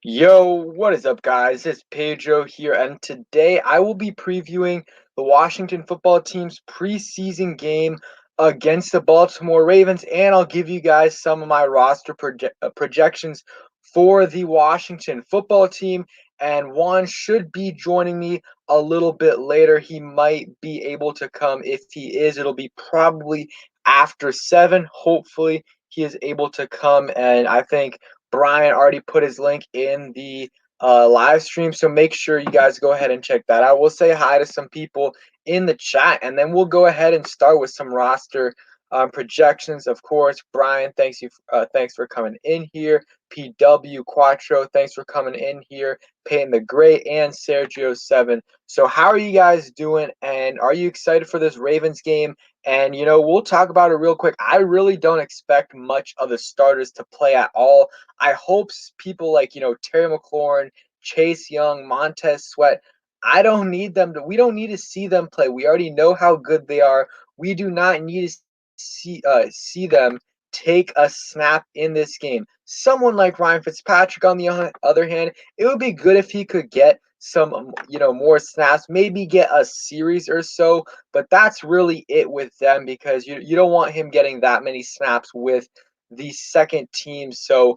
Yo, what is up, guys? It's Pedro here, and today I will be previewing the Washington football team's preseason game against the Baltimore Ravens, and I'll give you guys some of my roster projections for the Washington football team. And Juan should be joining me a little bit later. He might be able to come. If he is, it'll be probably after 7. Hopefully, he is able to come, and I think Brian already put his link in the live stream, so make sure you guys go ahead and check that out. We'll say hi to some people in the chat, and then we'll go ahead and start with some roster projections. Of course, Brian, thanks for coming in here. PW Quattro, thanks for coming in here. Peyton the Great and Sergio7. So, how are you guys doing? And are you excited for this Ravens game? And, we'll talk about it real quick. I really don't expect much of the starters to play at all. I hope people like, Terry McLaurin, Chase Young, Montez Sweat, we don't need to see them play. We already know how good they are. We do not need to see them take a snap in this game. Someone like Ryan Fitzpatrick, on the other hand, it would be good if he could get some, more snaps, maybe get a series or so, but that's really it with them because you don't want him getting that many snaps with the second team. So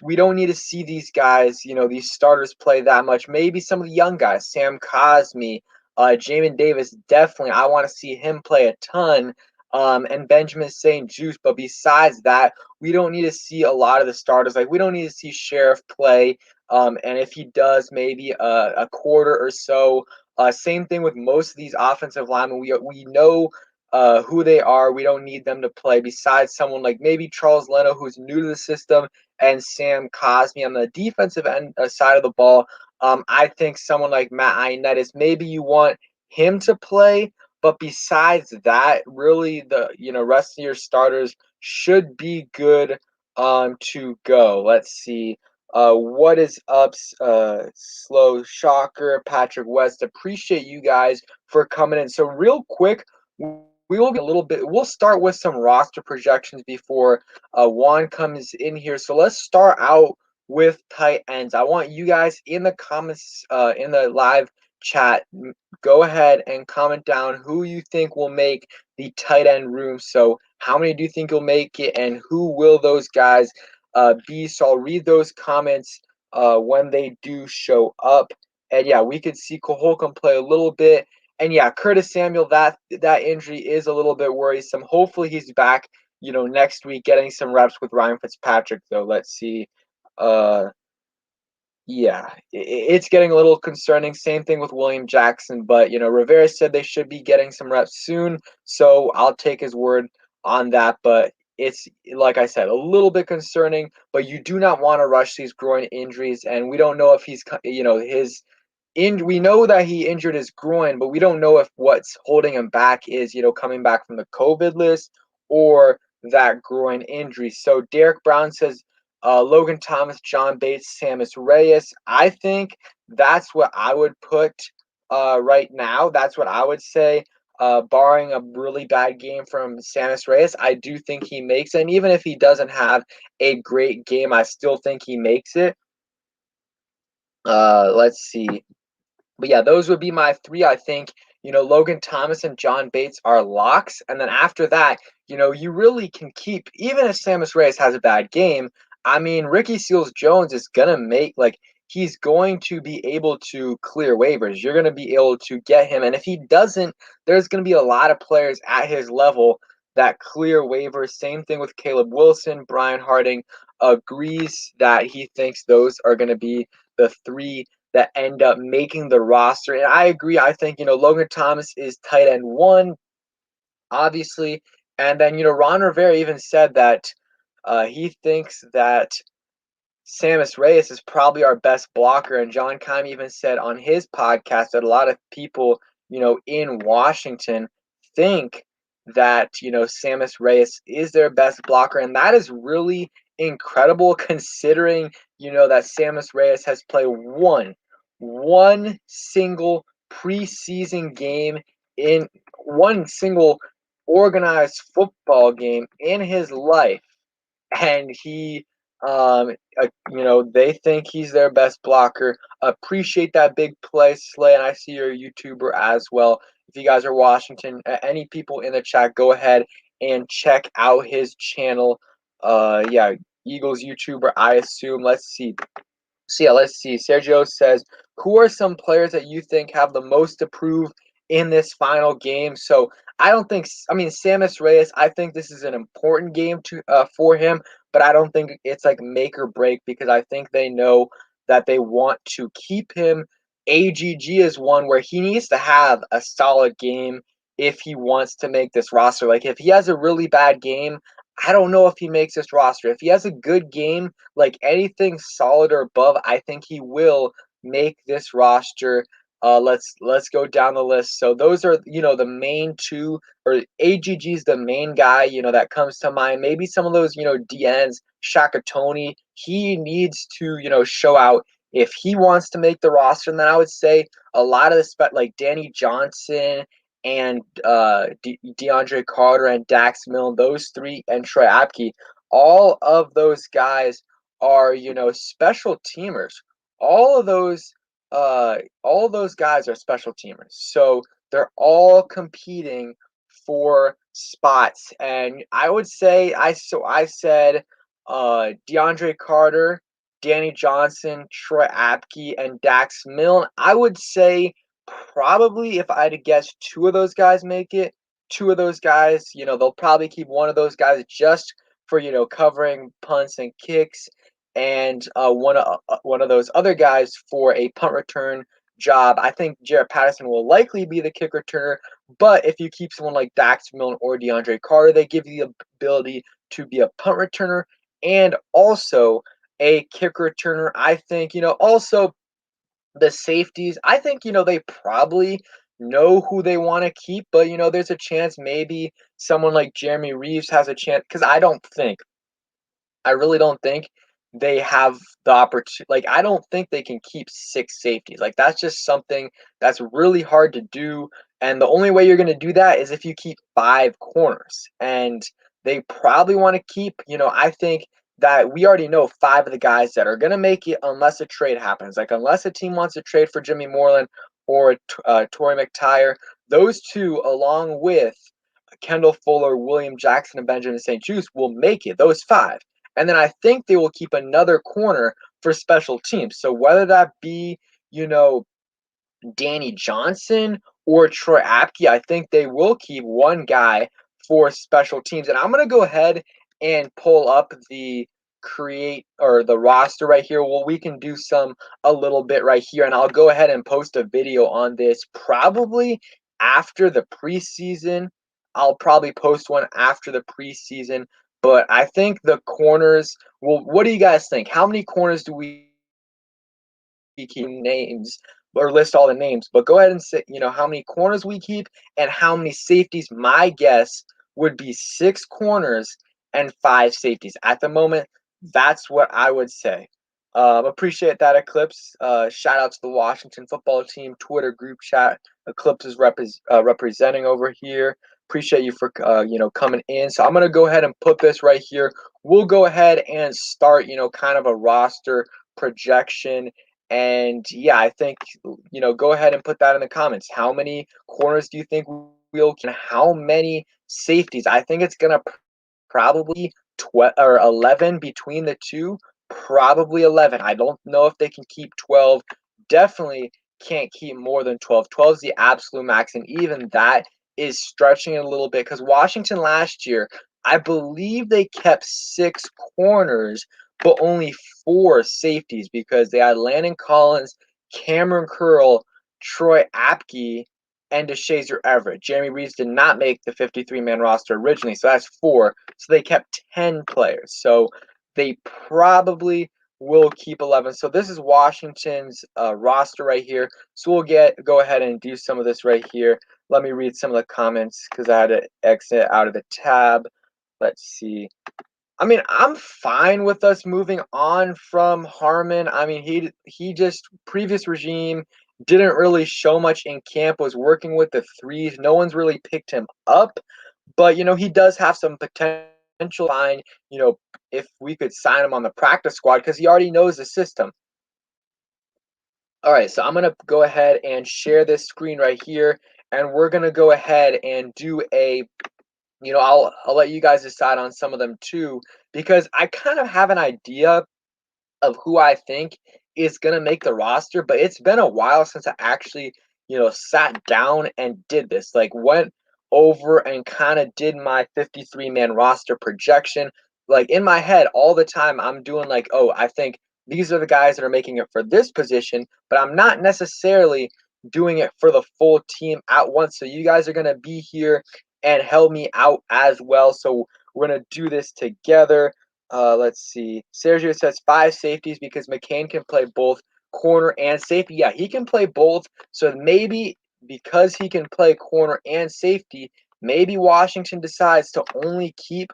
we don't need to see these guys, these starters play that much. Maybe some of the young guys, Sam Cosmi, Jamin Davis, definitely. I want to see him play a ton. And Benjamin St. Juice. But besides that, we don't need to see a lot of the starters. Like, we don't need to see Sheriff play. And if he does, maybe a quarter or so. Same thing with most of these offensive linemen. We know who they are. We don't need them to play besides someone like maybe Charles Leno, who's new to the system, and Sam Cosmi on the defensive end side of the ball. I think someone like Matt Ioannidis, maybe you want him to play, but besides that, really the rest of your starters should be good to go. Let's see. What is up, Slow Shocker, Patrick West? Appreciate you guys for coming in. So real quick, we will be a little bit. We'll start with some roster projections before Juan comes in here. So let's start out with tight ends. I want you guys in the comments, in the live chat, go ahead and comment down who you think will make the tight end room. So how many do you think will make it, and who will those guys be? So I'll read those comments when they do show up. And yeah, we could see Caholcomb play a little bit. And yeah, Curtis Samuel, that injury is a little bit worrisome. Hopefully he's back, next week, getting some reps with Ryan Fitzpatrick, though. Let's see. Uh, yeah, it's getting a little concerning. Same thing with William Jackson, but Rivera said they should be getting some reps soon, so I'll take his word on that. But it's like I said, a little bit concerning. But you do not want to rush these groin injuries, and we don't know if he's, his we know that he injured his groin, but we don't know if what's holding him back is, coming back from the COVID list or that groin injury. So Derek Brown says Logan Thomas, John Bates, Samus Reyes. I think that's what I would put right now. That's what I would say. Barring a really bad game from Samus Reyes, I do think he makes it. And even if he doesn't have a great game, I still think he makes it. Let's see. But yeah, those would be my three. I think, Logan Thomas and John Bates are locks. And then after that, you really can keep, even if Samus Reyes has a bad game, I mean, Ricky Seals-Jones is going to he's going to be able to clear waivers. You're going to be able to get him. And if he doesn't, there's going to be a lot of players at his level that clear waivers. Same thing with Caleb Wilson. Brian Harding agrees that he thinks those are going to be the three that end up making the roster. And I agree. I think, Logan Thomas is tight end 1, obviously. And then, Ron Rivera even said that he thinks that Samus Reyes is probably our best blocker. And John Keim even said on his podcast that a lot of people, in Washington think that, Samus Reyes is their best blocker. And that is really incredible considering, that Samus Reyes has played one single preseason game in one single organized football game in his life, and he They think he's their best blocker. Appreciate that big play, Slay, and I see you're a YouTuber as well. If you guys are Washington, any people in the chat, go ahead and check out his channel. Yeah, Eagles YouTuber, I assume. Let's see. So yeah, let's see. Sergio says, who are some players that you think have the most to prove in this final game? So I mean, Samus Reyes, I think this is an important game for him, but I don't think it's like make or break because I think they know that they want to keep him. AGG is one where he needs to have a solid game if he wants to make this roster. Like if he has a really bad game, I don't know if he makes this roster. If he has a good game, like anything solid or above, I think he will make this roster. Let's go down the list. So those are the main two, or AGG's the main guy that comes to mind. Maybe some of those DNs, Shaka Tony. He needs to show out if he wants to make the roster. And then I would say a lot of the like Danny Johnson and Deandre Carter and Dax Milne, those three, and Troy Apke, all of those guys are special teamers. All of those guys are special teamers. So they're all competing for spots. And I would say I said DeAndre Carter, Danny Johnson, Troy Apke, and Dax Milne. I would say probably if I had to guess, two of those guys make it. Two of those guys, they'll probably keep one of those guys just for covering punts and kicks, and one of those other guys for a punt return job. I think Jarrett Patterson will likely be the kick returner, but if you keep someone like Dax Milne or DeAndre Carter, they give you the ability to be a punt returner and also a kick returner. I think also the safeties, I think, they probably know who they want to keep, but, there's a chance maybe someone like Jeremy Reeves has a chance because I really don't think they have the opportunity. Like, I don't think they can keep six safeties. Like, that's just something that's really hard to do. And the only way you're going to do that is if you keep five corners. And they probably want to keep, I think that we already know five of the guys that are going to make it unless a trade happens. Like, unless a team wants to trade for Jimmy Moreland or Tory Mctire, those two, along with Kendall Fuller, William Jackson, and Benjamin St-Juste, will make it. Those five. And then I think they will keep another corner for special teams. So whether that be, Danny Johnson or Troy Apke, I think they will keep one guy for special teams. And I'm going to go ahead and pull up the roster right here. Well, we can do a little bit right here, and I'll go ahead and post a video on this probably after the preseason. I'll probably post one after the preseason, but I think the corners. Well, what do you guys think? How many corners do we keep names or list all the names? But go ahead and say, how many corners we keep and how many safeties. My guess would be six corners and five safeties. At the moment, that's what I would say. Appreciate that, Eclipse. Shout out to the Washington football team Twitter group chat. Eclipse is representing over here. Appreciate you for coming in. So I'm gonna go ahead and put this right here. We'll go ahead and start kind of a roster projection. And yeah, I think go ahead and put that in the comments. How many corners do you think we'll keep? How many safeties? I think it's gonna probably 12 or 11 between the two. Probably 11. I don't know if they can keep 12. Definitely can't keep more than 12. 12 is the absolute max, and even that is stretching it a little bit because Washington last year, I believe they kept six corners but only four safeties because they had Landon Collins, Cameron Curl, Troy Apke, and DeShazer Everett. Jeremy Reeves did not make the 53-man roster originally, so that's four. So they kept 10 players. So they probably will keep 11. So this is Washington's roster right here. So we'll go ahead and do some of this right here. Let me read some of the comments because I had to exit out of the tab. Let's see. I mean, I'm fine with us moving on from Harmon. I mean, he just previous regime didn't really show much in camp, was working with the threes. No one's really picked him up, but he does have some potential. Fine, if we could sign him on the practice squad because he already knows the system. All right, so I'm going to go ahead and share this screen right here, and we're going to go ahead and do a, I'll let you guys decide on some of them too, because I kind of have an idea of who I think is going to make the roster, but it's been a while since I actually, sat down and did this. Like, went over and kind of did my 53-man roster projection. Like, in my head, all the time, I'm doing like, oh, I think these are the guys that are making it for this position, but I'm not necessarily doing it for the full team at once. So, you guys are going to be here and help me out as well. So, we're going to do this together. Let's see. Sergio says 5 safeties because McCain can play both corner and safety. Yeah, he can play both. So maybe because he can play corner and safety, maybe Washington decides to only keep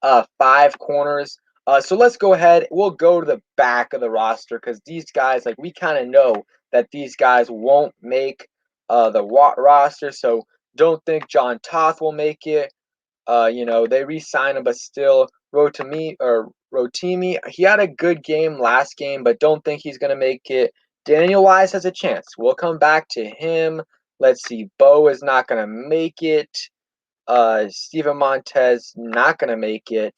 5 corners. So let's go ahead. We'll go to the back of the roster because these guys, like, we kind of know that these guys won't make the roster. So don't think John Toth will make it. They re-signed him, but still, Rotimi, he had a good game last game, but don't think he's going to make it. Daniel Wise has a chance. We'll come back to him. Let's see. Bo is not going to make it. Steven Montez not going to make it.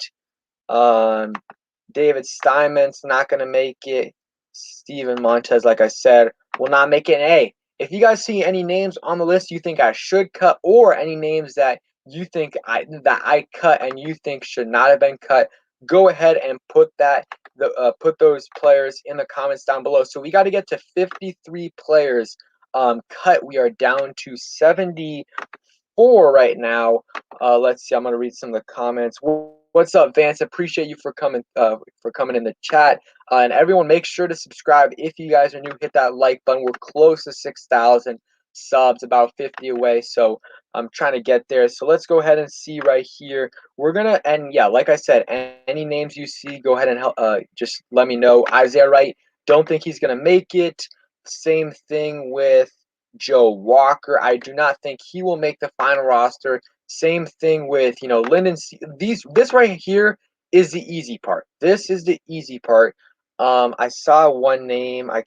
David Steinman's not going to make it. Steven Montez, like I said, will not make it. And hey, if you guys see any names on the list you think I should cut, or any names that you think I cut and you think should not have been cut, go ahead and put those players in the comments down below. So we got to get to 53 players cut. We are down to 74 right now. Let's see. I'm gonna read some of the comments. What's up, Vance? Appreciate you for coming in the chat. And everyone, make sure to subscribe if you guys are new. Hit that like button. We're close to 6,000 subs, about 50 away. So I'm trying to get there. So let's go ahead and see right here. And yeah, like I said, any names you see, go ahead and just let me know. Isaiah Wright, don't think he's gonna make it. Same thing with Joe Walker. I do not think he will make the final roster. Same thing with, Lyndon. This right here is the easy part. This is the easy part. I saw one name. I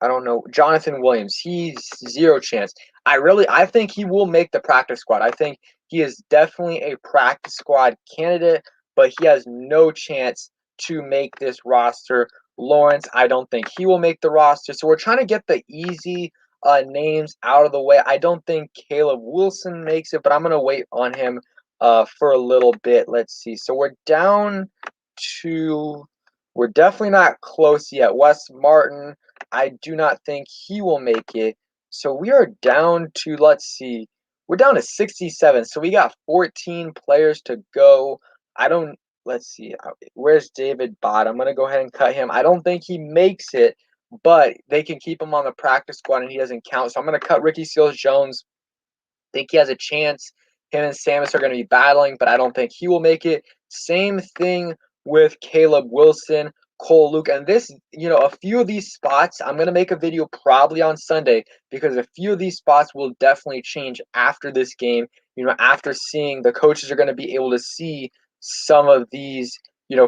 don't know. Jonathan Williams. He's 0 chance. I think he will make the practice squad. I think he is definitely a practice squad candidate, but he has no chance to make this roster. Lawrence, I don't think he will make the roster. So we're trying to get the easy names out of the way. I don't think Caleb Wilson makes it, but I'm going to wait on him for a little bit. Let's see. So we're definitely not close yet. Wes Martin, I do not think he will make it. So we are down to, let's see, we're down to 67. So we got 14 players to go. Let's see, where's David Bott? I'm going to go ahead and cut him. I don't think he makes it, but they can keep him on the practice squad and he doesn't count. So I'm going to cut Ricky Seals-Jones. Think he has a chance. Him and Samus are going to be battling, but I don't think he will make it. Same thing with Caleb Wilson, Cole Luke. And this, a few of these spots, I'm going to make a video probably on Sunday because a few of these spots will definitely change after this game. After seeing, the coaches are going to be able to see some of these,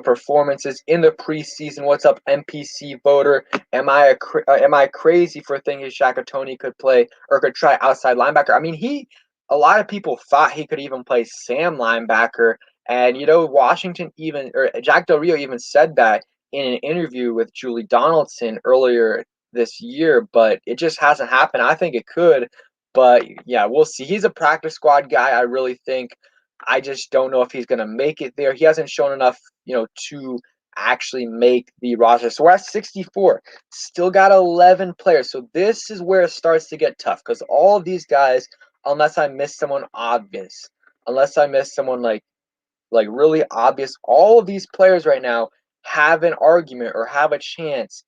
performances in the preseason. What's up, MPC voter? Am I crazy for thinking Shaka Toney could play or could try outside linebacker? I mean, a lot of people thought he could even play Sam linebacker, and Washington or Jack Del Rio even said that in an interview with Julie Donaldson earlier this year, but it just hasn't happened. I think it could, but yeah, we'll see. He's a practice squad guy, I really think. I just don't know if he's going to make it there. He hasn't shown enough, to actually make the roster. So we're at 64. Still got 11 players. So this is where it starts to get tough because all of these guys, unless I miss someone obvious, unless I miss someone like really obvious, all of these players right now have an argument or have a chance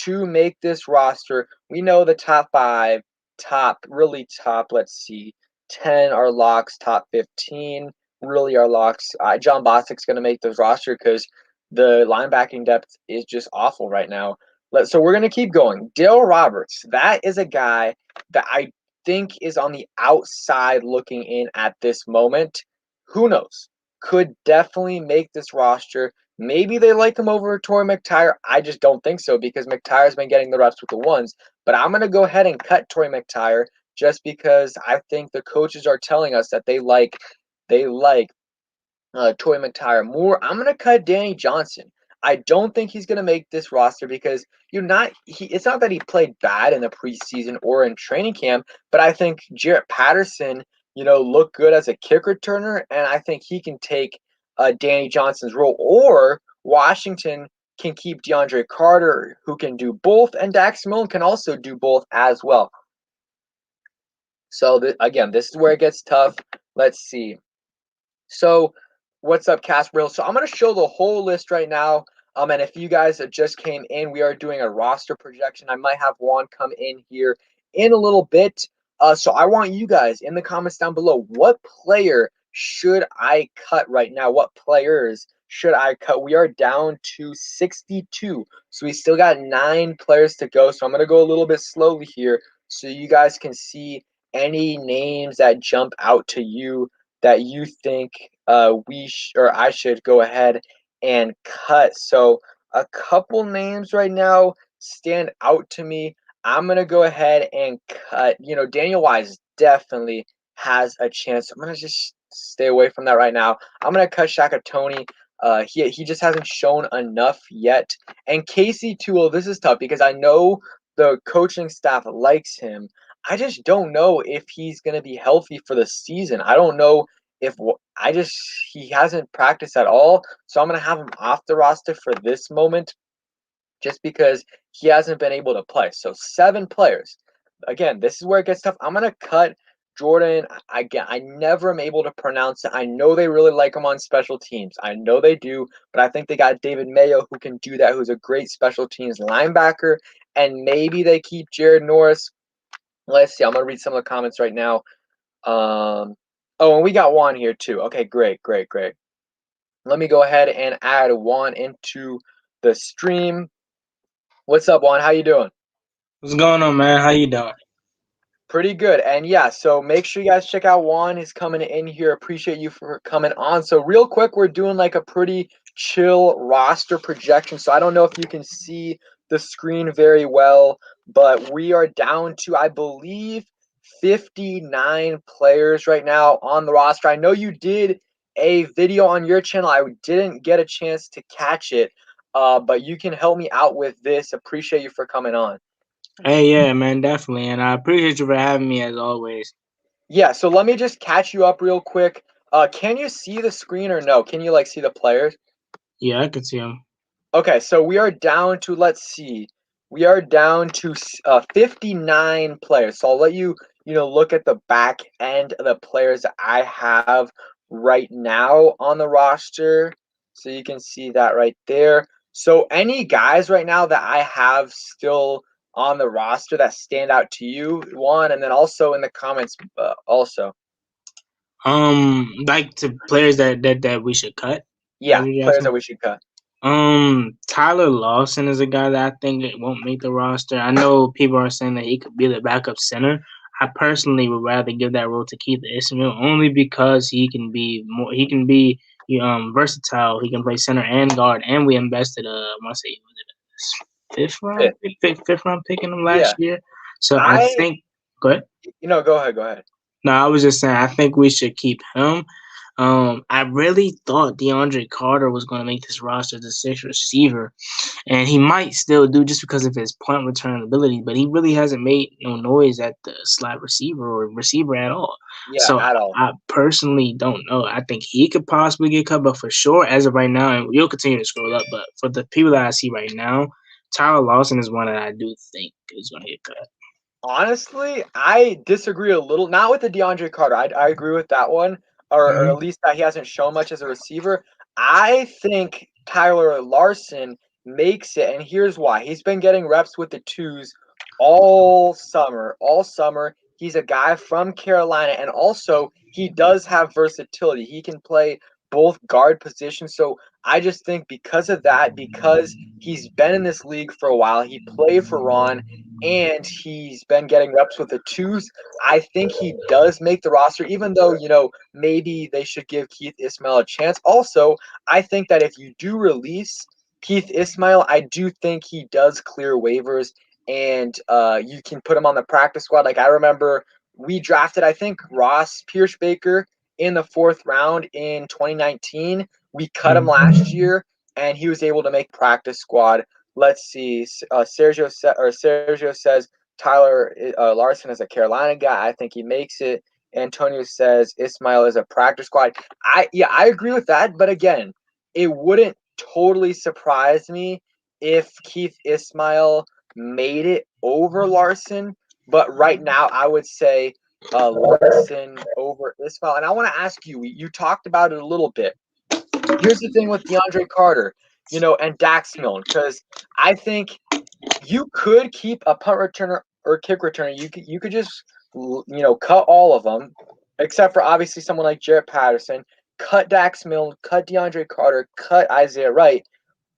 to make this roster. We know the top 5, really top, let's see, 10 are locks, top 15 really are locks. John Bostic's going to make this roster because the linebacking depth is just awful right now. So we're going to keep going. Dill Roberts, that is a guy that I think is on the outside looking in at this moment. Who knows? Could definitely make this roster. Maybe they like him over Tory Mctire. I just don't think so because McTire's been getting the reps with the ones. But I'm going to go ahead and cut Tory Mctire just because I think the coaches are telling us that they like Tory Mctire more. I'm gonna cut Danny Johnson. I don't think he's gonna make this roster because you're not. It's not that he played bad in the preseason or in training camp, but I think Jarrett Patterson, looked good as a kick returner, and I think he can take Danny Johnson's role. Or Washington can keep Deandre Carter, who can do both, and Dax Milne can also do both as well. So again, this is where it gets tough. Let's see. So, what's up, Casper? So, I'm going to show the whole list right now. And if you guys just came in, we are doing a roster projection. I might have Juan come in here in a little bit. So, I want you guys in the comments down below. What player should I cut right now? What players should I cut? We are down to 62. So, we still got 9 players to go. So, I'm going to go a little bit slowly here so you guys can see any names that jump out to you that you think or I should go ahead and cut. So a couple names right now stand out to me. I'm gonna go ahead and cut. Daniel Wise definitely has a chance. I'm gonna just stay away from that right now. I'm gonna cut Shaka Tony. He just hasn't shown enough yet. And Casey Toole, this is tough because I know the coaching staff likes him. I just don't know if he's going to be healthy for the season. I don't know if he hasn't practiced at all. So I'm going to have him off the roster for this moment just because he hasn't been able to play. So 7 players. Again, this is where it gets tough. I'm going to cut Jordan. Again, I never am able to pronounce it. I know they really like him on special teams. I know they do, but I think they got David Mayo who can do that, who's a great special teams linebacker. And maybe they keep Jared Norris. Let's see. I'm going to read some of the comments right now. Oh, and we got Juan here too. Okay, great. Let me go ahead and add Juan into the stream. What's up, Juan? How you doing? What's going on, man? How you doing? Pretty good. And yeah, so make sure you guys check out Juan. He's coming in here. Appreciate you for coming on. So real quick, we're doing like a pretty chill roster projection. So I don't know if you can see the screen very well, but we are down to, I believe, 59 players right now on the roster. I know you did a video on your channel. I didn't get a chance to catch it, but you can help me out with this. Appreciate you for coming on. Hey, yeah, man, definitely. And I appreciate you for having me as always. Yeah, so let me just catch you up real quick. Can you see the screen or no? Can you see the players? Yeah, I could see him. Okay, so we are down to, let's see, we are down to 59 players. So I'll let you, look at the back end of the players that I have right now on the roster. So you can see that right there. So any guys right now that I have still on the roster that stand out to you, one, and then also in the comments, also. Like to players that we should cut. That Yeah, we players asking? that we should cut. Tyler Lawson is a guy that I think it won't make the roster. I know people are saying that he could be the backup center. I personally would rather give that role to Keith Ismail only because he can be more. He can be versatile. He can play center and guard. And we invested I want to say was it a Fifth. fifth round pick in him last Yeah, year. So I I, think. Go ahead. go ahead, go ahead. No, I was just saying I think we should keep him. I really thought Deandre Carter was going to make this roster as a sixth receiver, and he might still do just because of his punt return ability. But he really hasn't made no noise at the slot receiver or receiver at all. Yeah, So at all. I personally don't know. I think he could possibly get cut, but for sure, as of right now, and you'll continue to scroll up. But for the people that I see right now, Tyler Lawson is one that I do think is going to get cut. Honestly, I disagree a little. Not with the DeAndre Carter. I agree with that one, or Mm-hmm. at least that he hasn't shown much as a receiver. I think Tyler Larson makes it, and here's why. He's been getting reps with the twos all summer. All summer. He's a guy from Carolina, and also he does have versatility. He can play both guard positions. So I just think because of that, because he's been in this league for a while, he played for Ron, and he's been getting reps with the twos, I think he does make the roster, even though, maybe they should give Keith Ismail a chance. Also, I think that if you do release Keith Ismail, I do think he does clear waivers, and you can put him on the practice squad. Like I remember we drafted, I think, Ross Pierschbaker in the 4th round in 2019. We cut him last year, and he was able to make practice squad. Let's see. Sergio says Tyler Larson is a Carolina guy. I think he makes it. Antonio says Ismail is a practice squad. I agree with that. But again, it wouldn't totally surprise me if Keith Ismail made it over Larson. But right now, I would say Larson over Ismail. And I want to ask you, you talked about it a little bit. Here's the thing with Deandre Carter, and Dax Milne, because I think you could keep a punt returner or kick returner. You could just, cut all of them, except for obviously someone like Jarrett Patterson. Cut Dax Milne, cut Deandre Carter, cut Isaiah Wright.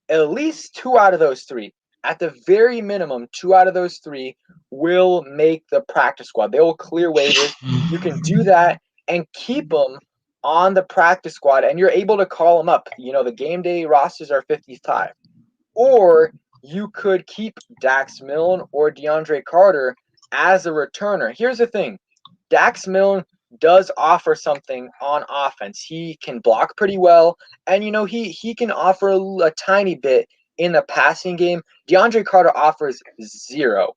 At least 2 out of those 3, at the very minimum, 2 out of those 3 will make the practice squad. They will clear waivers. You can do that and keep them on the practice squad, and you're able to call them up. The game day rosters are 55. Or you could keep Dax Milne or Deandre Carter as a returner. Here's the thing. Dax Milne does offer something on offense. He can block pretty well, and he can offer a tiny bit in the passing game. Deandre Carter offers zero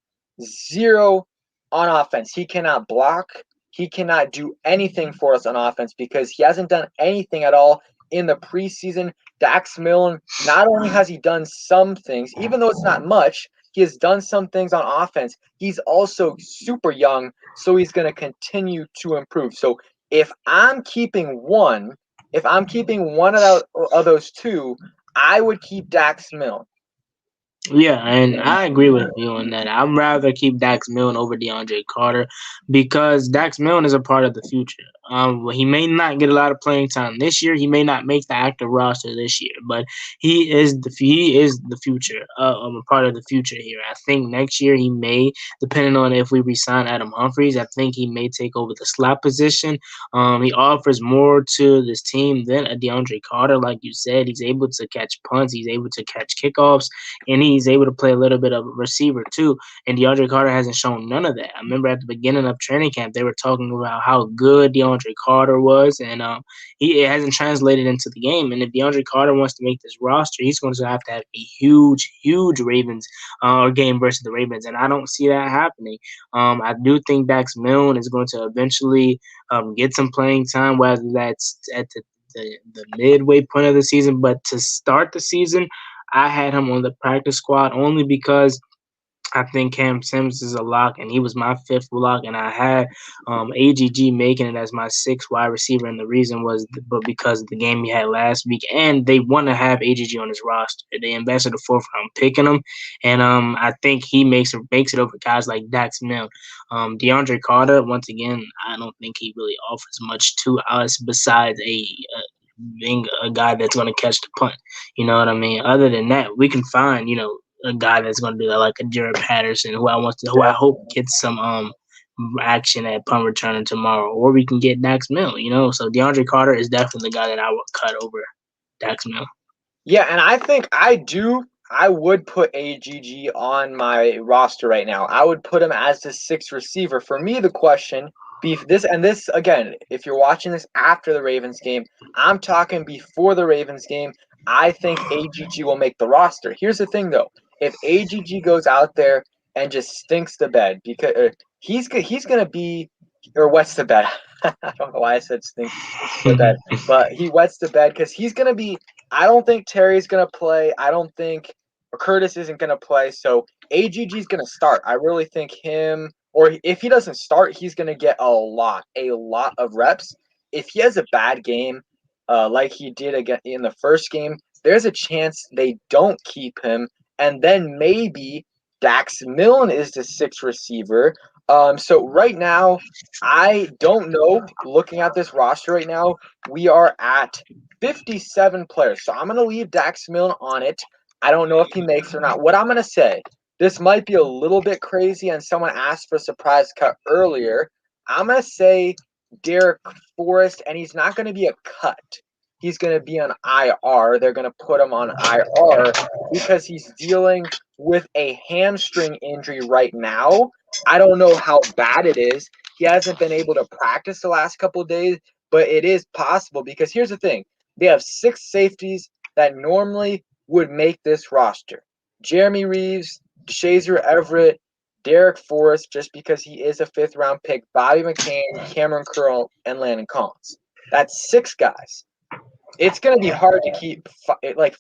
on offense. He cannot block. He cannot do anything for us on offense because he hasn't done anything at all in the preseason. Dax Milne, not only has he done some things, even though it's not much, he has done some things on offense. He's also super young, so he's going to continue to improve. So if I'm keeping one of those 2, I would keep Dax Milne. Yeah, and I agree with you on that. I'd rather keep Dax Milne over DeAndre Carter because Dax Milne is a part of the future. He may not get a lot of playing time this year. He may not make the active roster this year, but he is the future. A part of the future here. I think next year he may, depending on if we resign Adam Humphries, I think he may take over the slot position. He offers more to this team than a DeAndre Carter, like you said. He's able to catch punts. He's able to catch kickoffs, and he's able to play a little bit of a receiver too. And DeAndre Carter hasn't shown none of that. I remember at the beginning of training camp, they were talking about how good DeAndre Carter was, and it hasn't translated into the game. And if DeAndre Carter wants to make this roster, he's going to have a huge Ravens game versus the Ravens, and I don't see that happening. I do think Dax Milne is going to eventually get some playing time, whether that's at the midway point of the season. But to start the season, I had him on the practice squad only because I think Cam Sims is a lock, and he was my 5th lock, and I had AGG making it as my 6th wide receiver, and the reason was because of the game he had last week, and they want to have AGG on his roster. They invested a 4th round pick in him, and I think he makes it over guys like Dax Milne. DeAndre Carter, once again, I don't think he really offers much to us besides being a guy that's going to catch the punt. You know what I mean? Other than that, we can find, a guy that's going to do that, like a Jared Patterson, who I hope gets some action at punt returner tomorrow, or we can get Dax Milne. So DeAndre Carter is definitely the guy that I would cut over Dax Milne. Yeah, and I think I would put AGG on my roster right now. I would put him as the 6th receiver. For me, the question this again, if you're watching this after the Ravens game, I'm talking before the Ravens game. I think AGG will make the roster. Here's the thing, though: if AGG goes out there and just stinks the bed, because he's gonna be or wets the bed. I don't know why I said stinks the bed, but he wets the bed because he's gonna be. I don't think Terry's gonna play. I don't think Curtis isn't gonna play. So AGG's gonna start. I really think him. Or if he doesn't start, he's going to get a lot of reps. If he has a bad game, like he did again in the first game, there's a chance they don't keep him. And then maybe Dax Milne is the 6th receiver. So right now, I don't know. Looking at this roster right now, we are at 57 players. So I'm going to leave Dax Milne on it. I don't know if he makes or not. What I'm going to say, this might be a little bit crazy, and someone asked for a surprise cut earlier. I'm going to say Derek Forrest, and he's not going to be a cut. He's going to be on IR. They're going to put him on IR because he's dealing with a hamstring injury right now. I don't know how bad it is. He hasn't been able to practice the last couple of days, but it is possible because here's the thing. They have 6 safeties that normally would make this roster. Jeremy Reeves, Shazer Everett, Derek Forrest, just because he is a 5th-round pick, Bobby McCain, Cameron Curl, and Landon Collins. That's 6 guys. It's going to be hard to keep,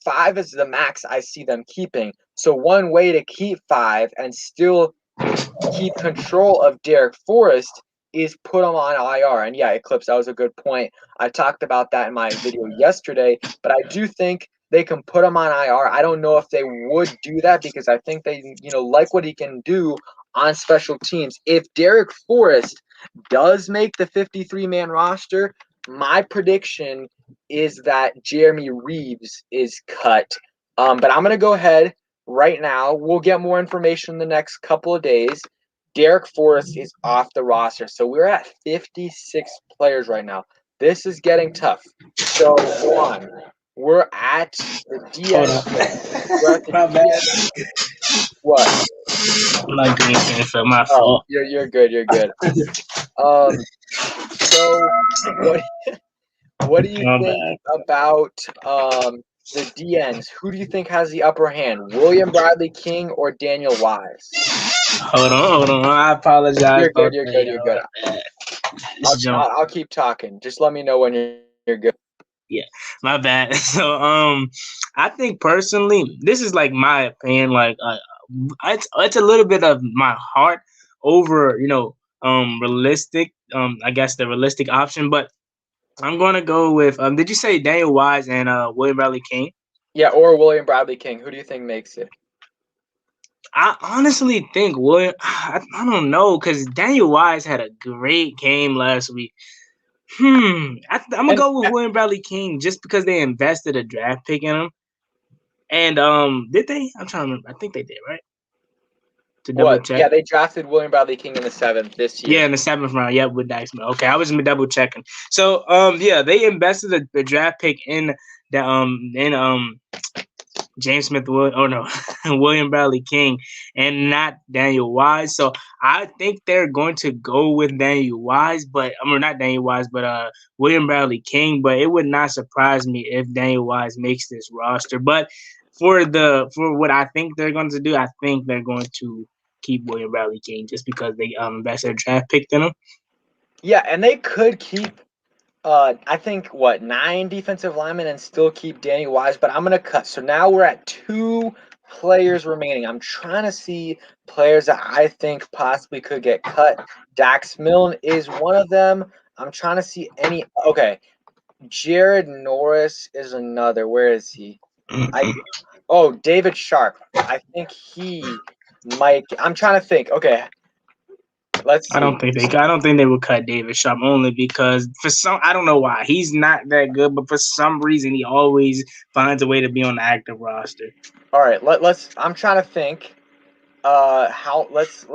5 is the max I see them keeping. So one way to keep 5 and still keep control of Derek Forrest is put him on IR. And yeah, Eclipse, that was a good point. I talked about that in my video yesterday, but I do think they can put him on IR. I don't know if they would do that because I think they, like what he can do on special teams. If Derek Forrest does make the 53-man roster, my prediction is that Jeremy Reeves is cut. But I'm going to go ahead right now. We'll get more information in the next couple of days. Derek Forrest is off the roster. So we're at 56 players right now. This is getting tough. So, Juan, we're at the DN. We're at the My bad. DN. What? I'm not doing anything for my fault. You're good. You're good. So what do you think about the DNs? Who do you think has the upper hand? William Bradley King or Daniel Wise? Hold on. I apologize. You're good. I'll keep talking. Just let me know when you're good. Yeah, my bad. So, I think personally, this is like my opinion. Like, it's a little bit of my heart over, realistic. I guess the realistic option, but I'm gonna go with. Did you say Daniel Wise and William Bradley King? Yeah, or William Bradley King. Who do you think makes it? I honestly think William. I don't know because Daniel Wise had a great game last week. I'm gonna go with William Bradley King just because they invested a draft pick in him. And did they? I'm trying to remember. I think they did, right? To double check. Yeah, they drafted William Bradley King in the 7th this year. Yeah, in the 7th round. Yeah, with Dax Milne. Okay, I was double checking. So yeah, they invested the draft pick in the James Smith. William Bradley King, and not Daniel Wise. So I think they're going to go with Daniel Wise, but not Daniel Wise, but William Bradley King. But it would not surprise me if Daniel Wise makes this roster. But for what I think they're going to do, I think they're going to keep William Bradley King just because they invested a draft pick in him. Yeah, and they could keep I think 9 defensive linemen and still keep Danny Wise, but I'm gonna cut. So now we're at 2 players remaining. I'm trying to see players that I think possibly could get cut. Dax Milne is one of them. I'm trying to see any. Okay, Jared Norris is another. Where is he? David Sharp. I think he might. I'm trying to think. Okay. Let's see. I don't think they would cut David Sharp only because I don't know why. He's not that good, but for some reason he always finds a way to be on the active roster. All right, let's I'm trying to think let's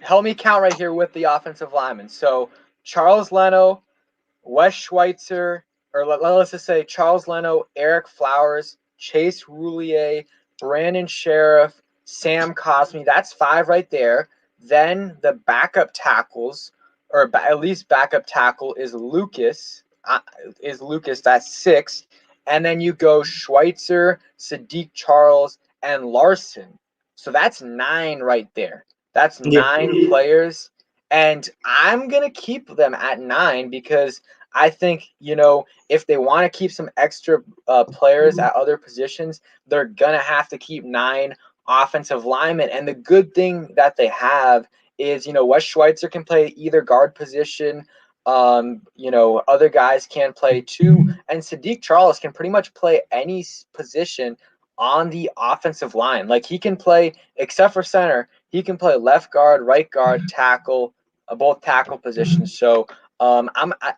help me count right here with the offensive linemen. So Charles Leno, Wes Schweitzer, or let's just say Charles Leno, Eric Flowers, Chase Roulier, Brandon Sheriff, Sam Cosme. That's 5 right there. Then the backup tackles, or at least backup tackle is Lucas. That's 6. And then you go Schweitzer, Sadiq Charles, and Larson. So that's 9 right there. That's 9 players. And I'm going to keep them at 9 because I think, if they want to keep some extra players at other positions, they're going to have to keep 9 offensive linemen. And the good thing that they have is, Wes Schweitzer can play either guard position. Other guys can play too. And Sadiq Charles can pretty much play any position on the offensive line. Like, he can play, except for center, he can play left guard, right guard, tackle, both tackle positions. So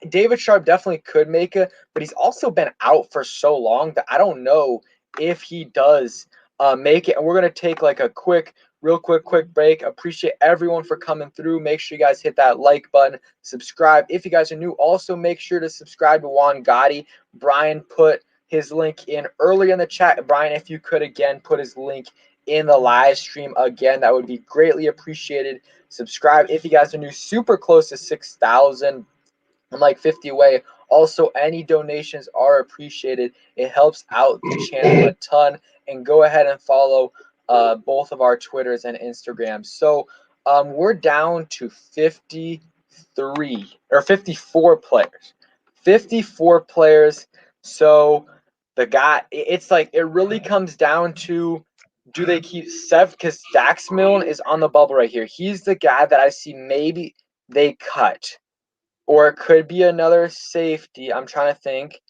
David Sharp definitely could make it, but he's also been out for so long that I don't know if he does make it. And we're gonna take like a real quick break. Appreciate everyone for coming through. Make sure you guys hit that like button, subscribe if you guys are new. Also, make sure to subscribe to Juan Gotti. Brian put his link in earlier in the chat. Brian, if you could again put his link in the live stream again, that would be greatly appreciated. Subscribe if you guys are new. Super close to 6,000. I'm like 50 away. Also, any donations are appreciated. It helps out the channel a ton. And go ahead and follow both of our Twitters and Instagrams. So we're down to 53 or 54 players. 54 players. So it's like it really comes down to, do they keep Sev? Because Dax Milne is on the bubble right here. He's the guy that I see maybe they cut. Or it could be another safety. I'm trying to think.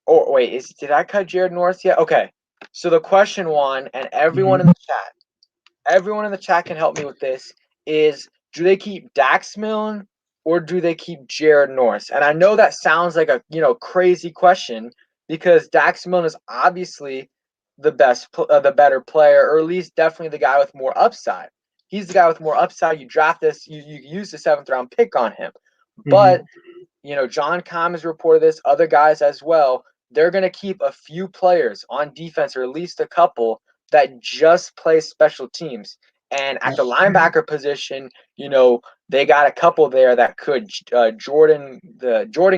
Oh, wait, did I cut Jared Norris yet? Okay. So the question, Juan, and everyone in the chat can help me with this, is do they keep Dax Milne or do they keep Jared Norris? And I know that sounds like a crazy question, because Dax Milne is obviously the better player, or at least definitely the guy with more upside. He's the guy with more upside. You draft this, you use the 7th round pick on him. But John Com has reported this, other guys as well. They're going to keep a few players on defense, or at least a couple, that just play special teams. And at the linebacker position, they got a couple there that could Jordan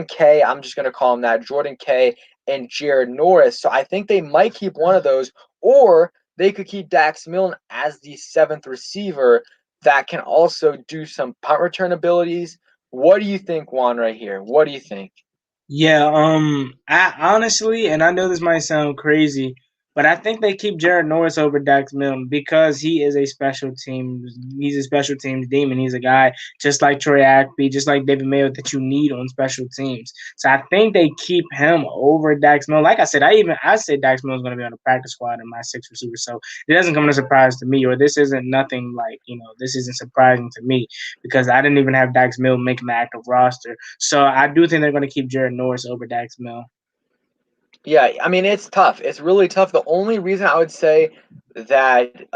K. I'm just going to call him that, Jordan K. and Jared Norris. So I think they might keep one of those, or they could keep Dax Milne as the 7th receiver that can also do some punt return abilities. What do you think, Juan, right here? What do you think? Yeah, I honestly, and I know this might sound crazy, but I think they keep Jared Norris over Dax Milne because he is a special team. He's a special teams demon. He's a guy just like Troy Aikman, just like David Mayo, that you need on special teams. So I think they keep him over Dax Milne. Like I said, I said Dax Milne is going to be on the practice squad in my 6th receiver. So it doesn't come as a surprise to me, or this isn't nothing like, this isn't surprising to me, because I didn't even have Dax Milne making the active roster. So I do think they're going to keep Jared Norris over Dax Milne. Yeah, I mean, it's tough. It's really tough. The only reason I would say that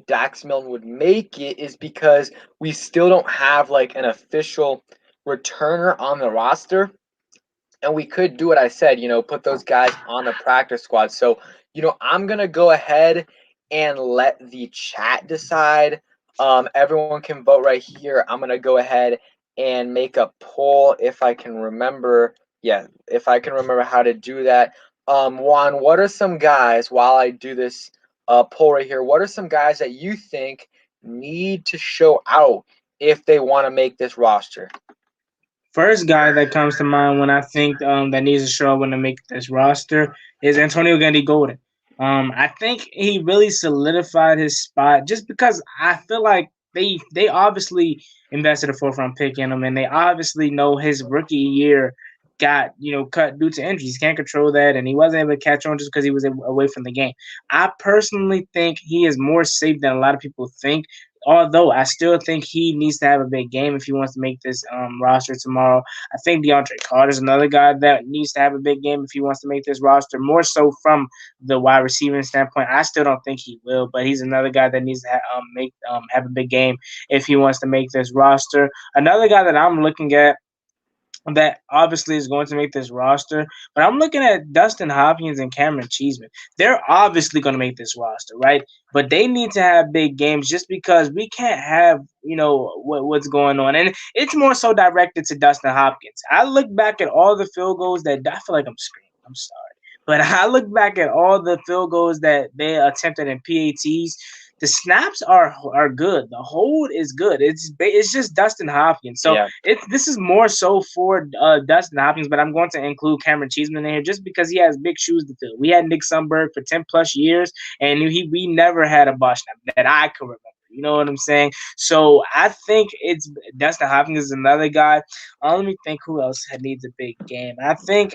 Dax Milne would make it is because we still don't have like an official returner on the roster. And we could do what I said, put those guys on the practice squad. So, I'm going to go ahead and let the chat decide. Everyone can vote right here. I'm going to go ahead and make a poll if I can remember. Yeah, if I can remember how to do that. Juan, what are some guys, while I do this poll right here, what are some guys that you think need to show out if they want to make this roster? First guy that comes to mind when I think that needs to show up when to make this roster is Antonio Gandy Golden. I think he really solidified his spot just because I feel like they obviously invested a 4th round pick in him, and they obviously know his rookie year got cut due to injuries. He can't control that, and he wasn't able to catch on just because he was away from the game. I personally think he is more safe than a lot of people think. Although I still think he needs to have a big game if he wants to make this roster tomorrow. I think Deandre Carter is another guy that needs to have a big game if he wants to make this roster, more so from the wide receiving standpoint. I still don't think he will, but he's another guy that needs to have a big game if he wants to make this roster. Another guy that I'm looking at that obviously is going to make this roster, but I'm looking at Dustin Hopkins and Cameron Cheeseman. They're obviously going to make this roster, right? But they need to have big games just because we can't have, what's going on. And it's more so directed to Dustin Hopkins. I look back at all the field goals that I feel like I'm screaming. I'm sorry. But I look back at all the field goals that they attempted in PATs. The snaps are good. The hold is good. It's just Dustin Hopkins. So Yeah. this is more so for Dustin Hopkins, but I'm going to include Cameron Cheeseman in here just because he has big shoes to fill. We had Nick Sundberg for 10 plus years, and we never had a bus snap that I can remember. You know what I'm saying? So I think it's Dustin Hopkins is another guy. Let me think who else needs a big game. I think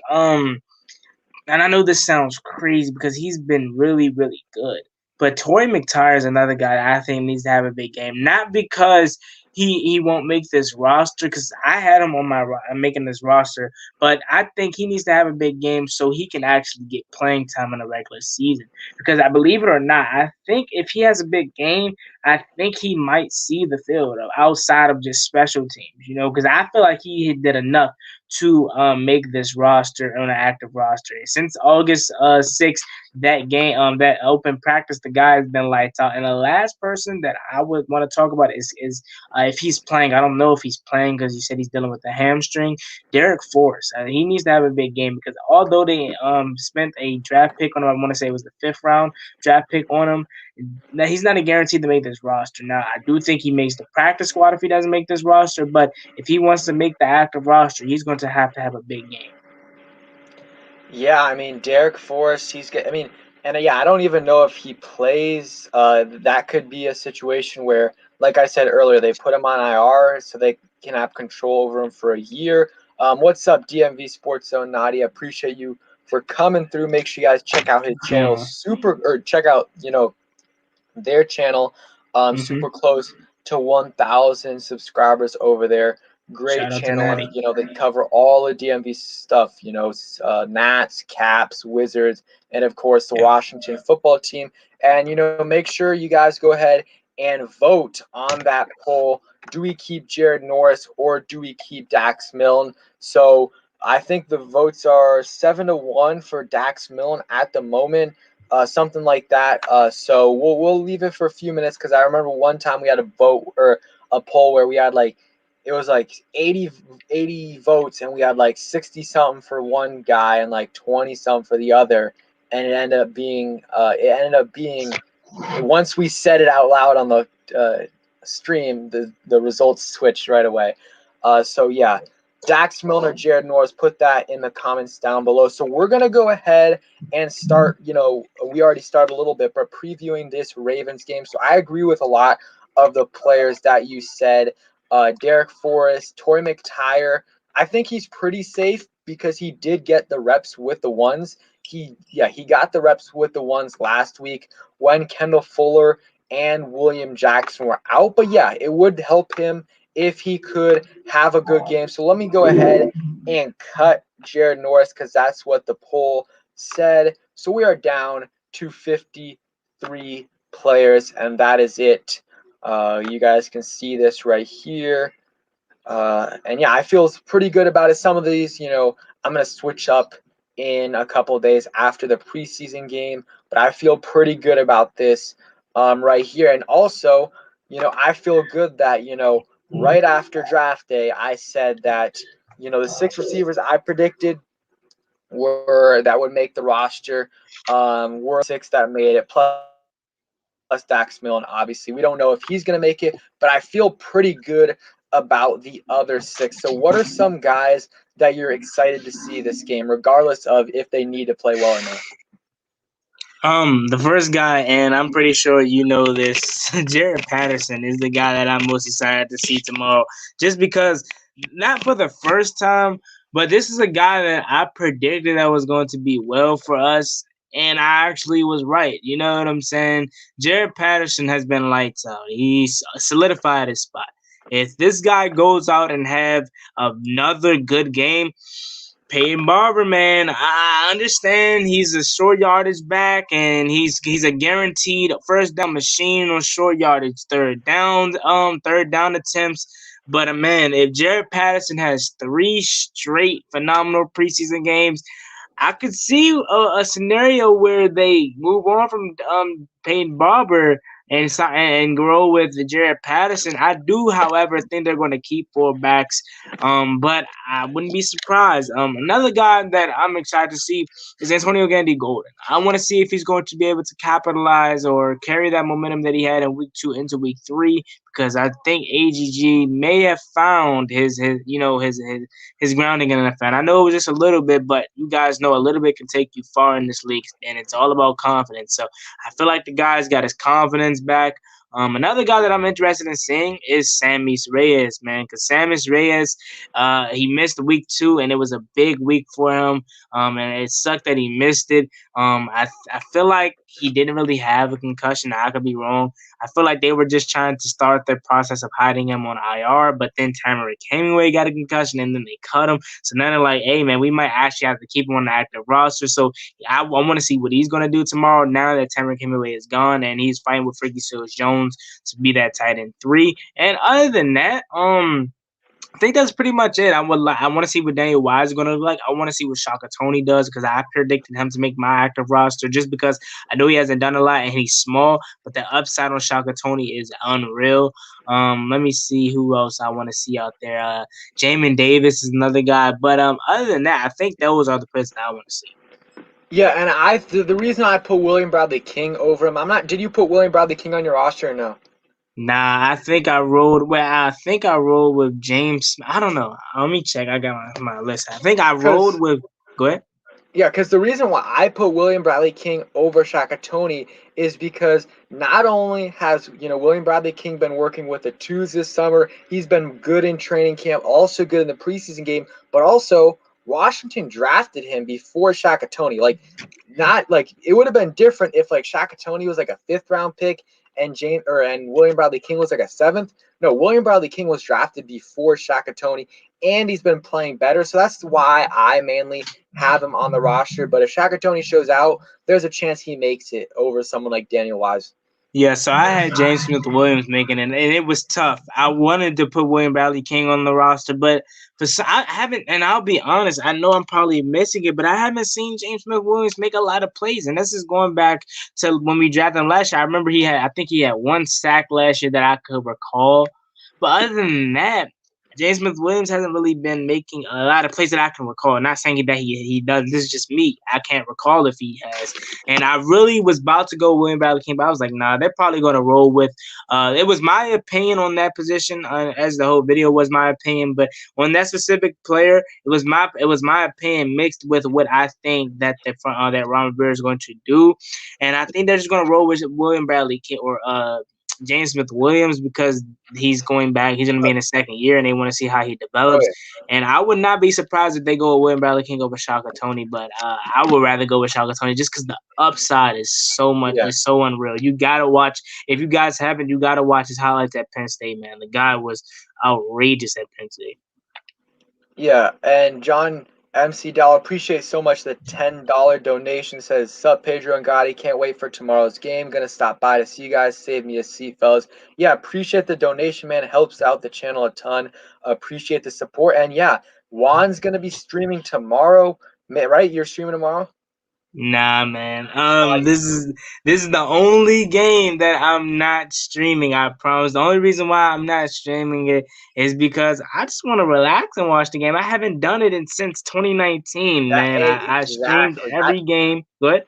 and I know this sounds crazy because he's been really, really good. But Tory Mctire is another guy that I think needs to have a big game. Not because he won't make this roster, because I had him on my making this roster, but I think he needs to have a big game so he can actually get playing time in the regular season. Because I believe it or not, I think if he has a big game, I think he might see the field outside of just special teams. Because I feel like he did enough to make this roster on an active roster. Since August 6th, that game, that open practice, the guy has been lights out. And the last person that I would want to talk about is if he's playing. I don't know if he's playing because you said he's dealing with a hamstring. Derek Forrest, he needs to have a big game because although they spent a draft pick on him, I want to say it was the 5th round draft pick on him. Now, he's not a guaranteed to make this roster. Now, I do think he makes the practice squad if he doesn't make this roster, but if he wants to make the active roster, he's going to have a big game. Yeah, I mean, Derek Forrest, I don't even know if he plays. That could be a situation where, like I said earlier, they put him on IR so they can have control over him for a year. What's up, DMV Sports Zone, Nadia? Appreciate you for coming through. Make sure you guys check out his channel. Check out, their channel. Super close to 1,000 subscribers over there. Great Shout out to channel. Natty. They cover all the DMV stuff. Nats, Caps, Wizards, and of course the Washington football team. And make sure you guys go ahead and vote on that poll. Do we keep Jared Norris or do we keep Dax Milne? So I think the votes are 7-1 for Dax Milne at the moment. Something like that. So we'll leave it for a few minutes because I remember one time we had a vote or a poll where we had it was 80 votes and we had 60 something for one guy and 20 something for the other, and it ended up being once we said it out loud on the stream, the results switched right away. So yeah. Dax Milne or Jared Norris, put that in the comments down below. So we're going to go ahead and start, we already started a little bit, but previewing this Ravens game. So I agree with a lot of the players that you said. Derek Forrest, Tory Mctire, I think he's pretty safe because he did get the reps with the ones. He got the reps with the ones last week when Kendall Fuller and William Jackson were out. But yeah, it would help him if he could have a good game. So let me go ahead and cut Jared Norris because that's what the poll said. So we are down to 53 players, and that is it. You guys can see this right here. And yeah, I feel pretty good about it. Some of these, I'm going to switch up in a couple of days after the preseason game, but I feel pretty good about this right here. And also, I feel good that, right after draft day, I said that, the 6 receivers I predicted that would make the roster were 6 that made it, plus Dax Milne. Obviously, we don't know if he's going to make it, but I feel pretty good about the other 6. So what are some guys that you're excited to see this game, regardless of if they need to play well or not? The first guy, and I'm pretty sure you know this, Jared Patterson is the guy that I'm most excited to see tomorrow. Just because, not for the first time, but this is a guy that I predicted that was going to be well for us, and I actually was right. You know what I'm saying? Jared Patterson has been lights out. He's solidified his spot. If this guy goes out and have another good game, Peyton Barber, man, I understand he's a short yardage back and he's a guaranteed first down machine on short yardage, third down attempts. But man, if Jared Patterson has 3 straight phenomenal preseason games, I could see a scenario where they move on from Peyton Barber and grow with Jared Patterson. I do, however, think they're going to keep 4 backs, but I wouldn't be surprised. Another guy that I'm excited to see is Antonio Gandy Golden. I want to see if he's going to be able to capitalize or carry that momentum that he had in week 2 into week 3, because I think AGG may have found his grounding in the NFL. I know it was just a little bit, but you guys know a little bit can take you far in this league, and it's all about confidence. So I feel like the guy's got his confidence back. Another guy that I'm interested in seeing is Sammy's Reyes, man, because Sammy's Reyes, he missed week 2, and it was a big week for him. And it sucked that he missed it. I feel like he didn't really have a concussion. I could be wrong. I feel like they were just trying to start the process of hiding him on IR, but then Tamarick Hemingway got a concussion, and then they cut him. So now they're like, hey, man, we might actually have to keep him on the active roster. So I want to see what he's going to do tomorrow now that Tamarick Hemingway is gone, and he's fighting with Freaky Seals Jones to be that tight end 3. And other than that, I think that's pretty much it. I want to see what Daniel Wise is going to look like. I want to see what Shaka Tony does because I predicted him to make my active roster just because I know he hasn't done a lot and he's small, but the upside on Shaka Tony is unreal. Let me see who else I want to see out there. Jamin Davis is another guy, but other than that, I think those are the players that I want to see. Yeah, and the reason I put William Bradley King over him, I'm not. Did you put William Bradley King on your roster or no? Nah, I think I rolled. Well, I think I rolled with James. I don't know. Let me check. I got my list. I think I rolled with. Go ahead. Yeah, because the reason why I put William Bradley King over Shaka Tony is because not only has William Bradley King been working with the twos this summer, he's been good in training camp, also good in the preseason game, but also Washington drafted him before Shaka Tony. It would have been different if Shaka Tony was like a 5th round pick and William Bradley King was like a 7th. No, William Bradley King was drafted before Shaka Tony, and he's been playing better. So that's why I mainly have him on the roster. But if Shaka Tony shows out, there's a chance he makes it over someone like Daniel Wise. Yeah, so I had James Smith Williams making it, and it was tough. I wanted to put William Bradley King on the roster, but I haven't. And I'll be honest, I know I'm probably missing it, but I haven't seen James Smith Williams make a lot of plays, and this is going back to when we drafted him last year. I remember I think he had 1 sack last year that I could recall, but other than that, James Smith Williams hasn't really been making a lot of plays that I can recall. Not saying that he does. This is just me. I can't recall if he has. And I really was about to go William Bradley King, but I was like, nah, they're probably going to roll with. It was my opinion on that position, as the whole video was my opinion. But on that specific player, it was my opinion mixed with what I think that that Ron Rivera is going to do. And I think they're just going to roll with William Bradley King or James Smith Williams because he's going back. He's going to be in his 2nd year, and they want to see how he develops. Oh, yeah. And I would not be surprised if they go with William Bradley King over Shaka Tony, but I would rather go with Shaka Tony just because the upside is so much, is so unreal. You got to watch. If you guys haven't, you got to watch his highlights at Penn State, man. The guy was outrageous at Penn State. Yeah, and John MC Dollar, appreciate so much the $10 donation. Says, sup, Pedro and Gotti, can't wait for tomorrow's game. Gonna stop by to see you guys. Save me a seat, fellas. Yeah, appreciate the donation, man. It helps out the channel a ton. Appreciate the support. And yeah, Juan's gonna be streaming tomorrow. Right? You're streaming tomorrow? Nah, man. This is the only game that I'm not streaming. I promise. The only reason why I'm not streaming it is because I just want to relax and watch the game. I haven't done it since 2019, man. I streamed every game. Good.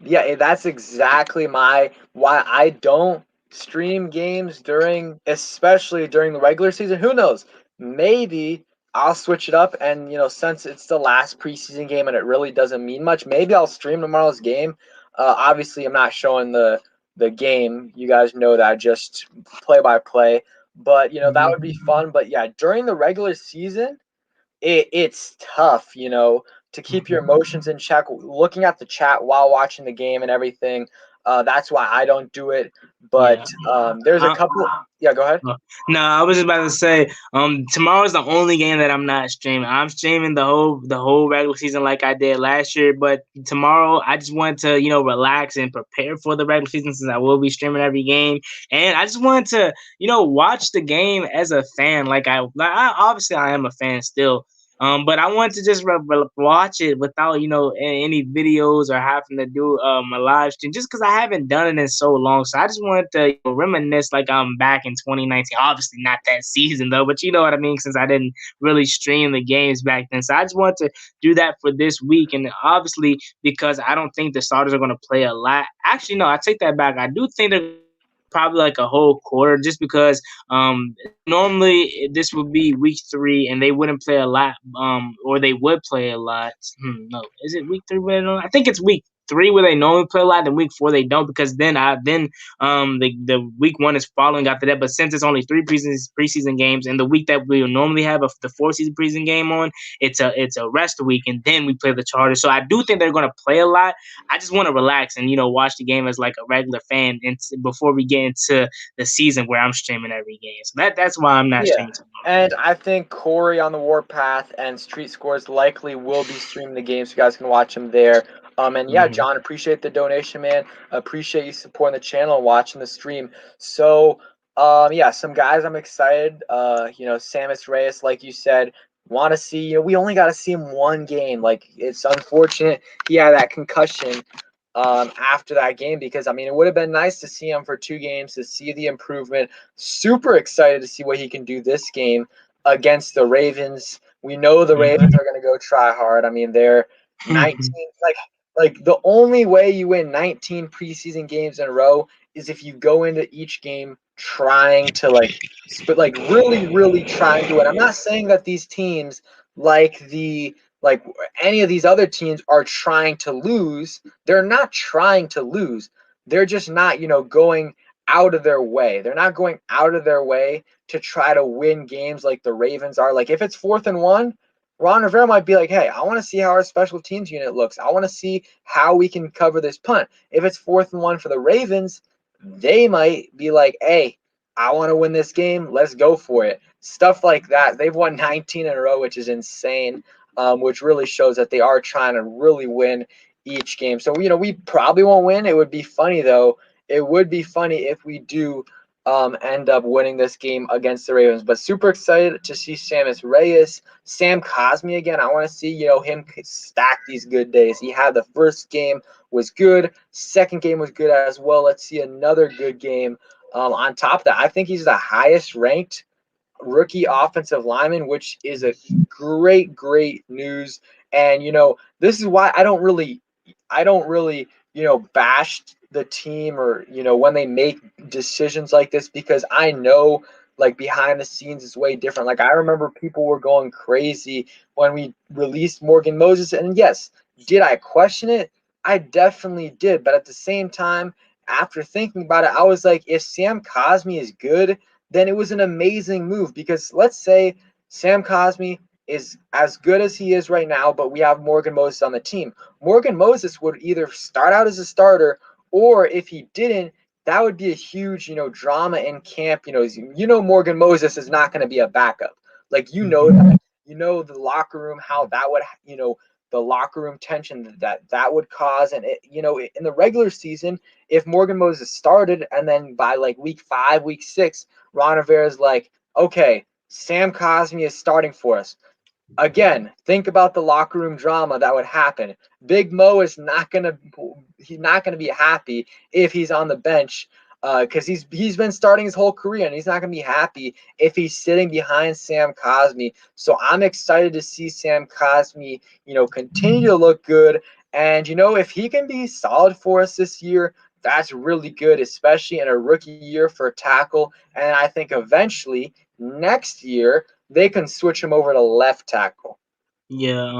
Yeah, that's exactly why I don't stream games especially during the regular season. Who knows? Maybe I'll switch it up, and since it's the last preseason game and it really doesn't mean much, maybe I'll stream tomorrow's game. Obviously, I'm not showing the game. You guys know that, just play by play. But that would be fun. But yeah, during the regular season, it's tough, to keep your emotions in check, looking at the chat while watching the game and everything. That's why I don't do it. But there's a couple. Yeah, go ahead. No, I was just about to say, tomorrow's the only game that I'm not streaming. I'm streaming the whole regular season like I did last year. But tomorrow, I just want to relax and prepare for the regular season since I will be streaming every game. And I just wanted to watch the game as a fan. Obviously I am a fan still. But I wanted to just watch it without, any videos or having to do a live stream, just because I haven't done it in so long. So I just wanted to reminisce like I'm back in 2019. Obviously not that season though, but you know what I mean, since I didn't really stream the games back then. So I just wanted to do that for this week, and obviously because I don't think the starters are going to play a lot. Actually, no, I take that back. I do think they're probably like a whole quarter, just because normally this would be week 3 and they wouldn't play a lot, or they would play a lot. No, is it week 3? I think it's week 3 where they normally play a lot, then week 4 they don't, because then the week 1 is following after that. But since it's only 3 preseason games, and the week that we normally have the 4 season preseason game on, it's a rest week, and then we play the Chargers. So I do think they're going to play a lot. I just want to relax and watch the game as like a regular fan, and before we get into the season where I'm streaming every game. So that's why I'm not Yeah. streaming tomorrow. And I think Corey on the Warpath and Street Scores likely will be streaming the game, so you guys can watch them there. And yeah, Mm-hmm. John, appreciate the donation, man. Appreciate you supporting the channel and watching the stream. So, yeah, some guys I'm excited. Sammis Reyes, like you said, want to see. We only got to see him one game. Like, it's unfortunate he had that concussion after that game, because I mean it would have been nice to see him for 2 games, to see the improvement. Super excited to see what he can do this game against the Ravens. We know the Ravens are going to go try hard. I mean, they're 19, like the only way you win 19 preseason games in a row is if you go into each game trying to really trying to win. I'm not saying that these teams like any of these other teams are trying to lose. They're not trying to lose. They're just not, going out of their way. They're not going out of their way to try to win games like the Ravens are. Like if it's 4th and 1, Ron Rivera might be like, hey, I want to see how our special teams unit looks. I want to see how we can cover this punt. If it's 4th and 1 for the Ravens, they might be like, hey, I want to win this game. Let's go for it. Stuff like that. They've won 19 in a row, which is insane, which really shows that they are trying to really win each game. So, we probably won't win. It would be funny, though. It would be funny if we do end up winning this game against the Ravens. But super excited to see Sammis Reyes, Sam Cosmi again. I want to see, him stack these good days. He had the first game was good. Second game was good as well. Let's see another good game. On top of that, I think he's the highest ranked rookie offensive lineman, which is a great news. And this is why I don't really bash the team, or when they make decisions like this, because I know like behind the scenes is way different. Like I remember people were going crazy when we released Morgan Moses, and yes, did I question it? I definitely did. But at the same time, after thinking about it, I was like, if Sam Cosmi is good, then it was an amazing move. Because let's say Sam Cosmi is as good as he is right now, but we have Morgan Moses on the team. Morgan Moses would either start out as a starter, or if he didn't, that would be a huge, drama in camp. Morgan Moses is not going to be a backup. Like, that. The locker room, how that would, the locker room tension that would cause. And, in the regular season, if Morgan Moses started and then by like week 5, week 6, Ron Rivera's like, okay, Sam Cosmi is starting for us. Again, think about the locker room drama that would happen. Big Mo is not gonna be happy if he's on the bench, because he's been starting his whole career, and he's not gonna be happy if he's sitting behind Sam Cosmi. So I'm excited to see Sam Cosmi, continue to look good, and if he can be solid for us this year, that's really good, especially in a rookie year for a tackle. And I think eventually next year they can switch him over to left tackle. Yeah,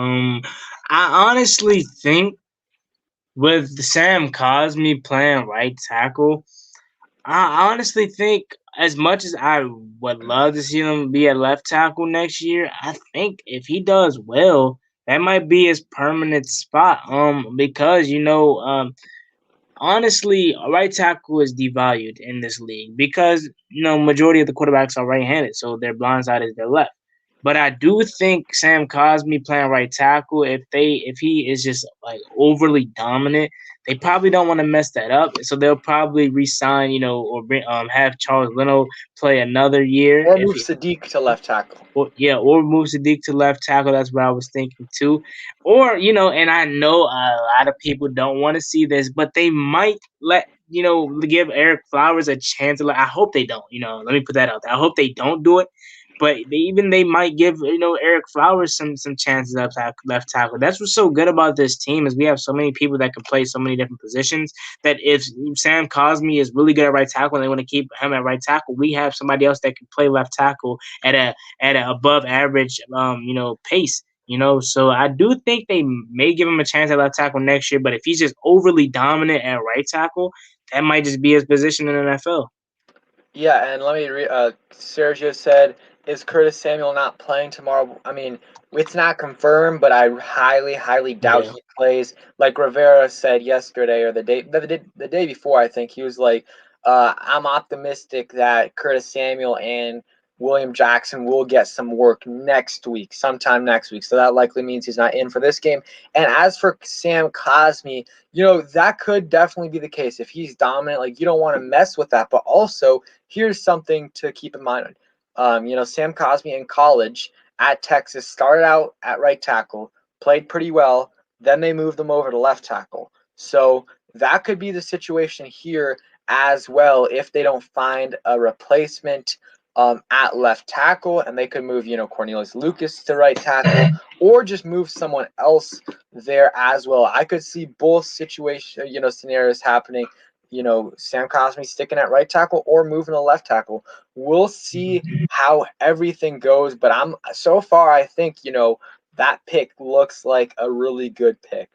I honestly think with Sam Cosmi playing right tackle, I honestly think as much as I would love to see him be a left tackle next year, I think if he does well, that might be his permanent spot. Because honestly, a right tackle is devalued in this league because majority of the quarterbacks are right-handed, so their blind side is their left. But I do think Sam Cosmi playing right tackle, if he is just like overly dominant, they probably don't want to mess that up. So they'll probably re-sign, or have Charles Leno play another year. Or move Sadiq to left tackle. Or move Sadiq to left tackle. That's what I was thinking too. Or, and I know a lot of people don't want to see this, but they might give Eric Flowers a chance. I hope they don't, let me put that out there. I hope they don't do it. But they might give Eric Flowers some chances at left tackle. That's what's so good about this team is we have so many people that can play so many different positions. That if Sam Cosmi is really good at right tackle and they want to keep him at right tackle, we have somebody else that can play left tackle at a above average pace. So I do think they may give him a chance at left tackle next year, but if he's just overly dominant at right tackle, that might just be his position in the NFL. Yeah, and let me read. Sergio said, "Is Curtis Samuel not playing tomorrow?" I mean, it's not confirmed, but I highly, highly doubt Yeah. he plays. Like Rivera said yesterday or the day before, I think he was like, "I'm optimistic that Curtis Samuel and William Jackson will get some work next week, sometime next week." So that likely means he's not in for this game. And as for Sam Cosmi, that could definitely be the case if he's dominant. Like you don't want to mess with that, but also here's something to keep in mind. Sam Cosmi in college at Texas started out at right tackle, played pretty well. Then they moved him over to left tackle. So that could be the situation here as well if they don't find a replacement at left tackle, and they could move, Cornelius Lucas to right tackle, or just move someone else there as well. I could see both scenarios happening. Sam Cosmi sticking at right tackle or moving to left tackle. We'll see how everything goes, but so far I think, that pick looks like a really good pick.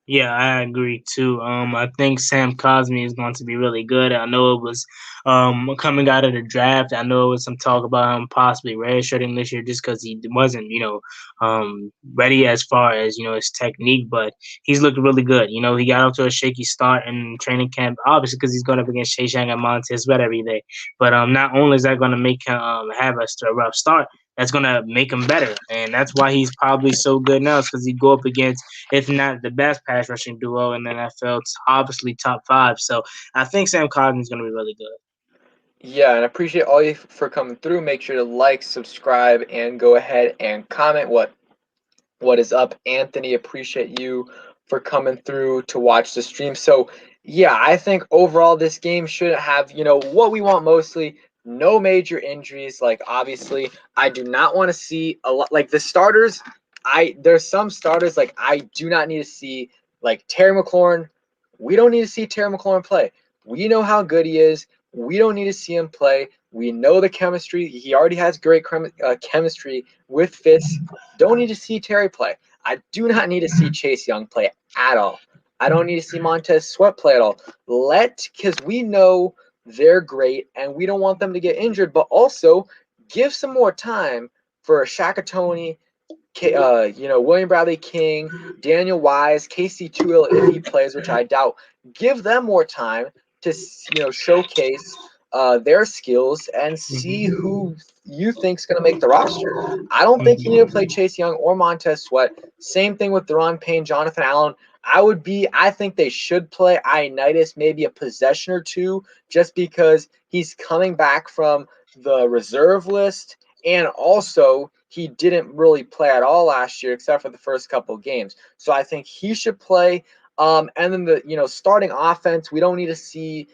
Yeah, I agree too. I think Sam Cosmi is going to be really good. I know it was coming out of the draft. I know it was some talk about him possibly redshirting this year just because he wasn't, ready as far as his technique. But he's looked really good. He got off to a shaky start in training camp, obviously because he's going up against Chase Young and Montez Sweat every day. But not only is that going to make him have a rough start, that's going to make him better, and that's why he's probably so good now. Is because he go up against, if not the best pass rushing duo in the NFL, it's obviously top five. So I think Sam Cosmi is going to be really good. Yeah, and I appreciate all you for coming through. Make sure to like, subscribe, and go ahead and comment what is up. Anthony, appreciate you for coming through to watch the stream. So yeah, I think overall this game should have, what we want mostly. No major injuries. Like obviously, I do not want to see a lot like the starters. There's some starters like I do not need to see like Terry McLaurin. We don't need to see Terry McLaurin play. We know how good he is. We don't need to see him play. We know the chemistry. He already has great chemistry with Fitz. Don't need to see Terry play. I do not need to see Chase Young play at all. I don't need to see Montez Sweat play at all. Because we know they're great and we don't want them to get injured, but also give some more time for Shakatoni, William Bradley King, Daniel Wise, Casey Toohill if he plays, which I doubt. Give them more time to showcase their skills and see Mm-hmm. who you think's going to make the roster. I don't think you need to play Chase Young or Montez Sweat. Same thing with Deron Payne, Jonathan Allen. I think they should play Ioannidis maybe a possession or two just because he's coming back from the reserve list, and also he didn't really play at all last year except for the first couple of games. So I think he should play. And then the starting offense, we don't need to see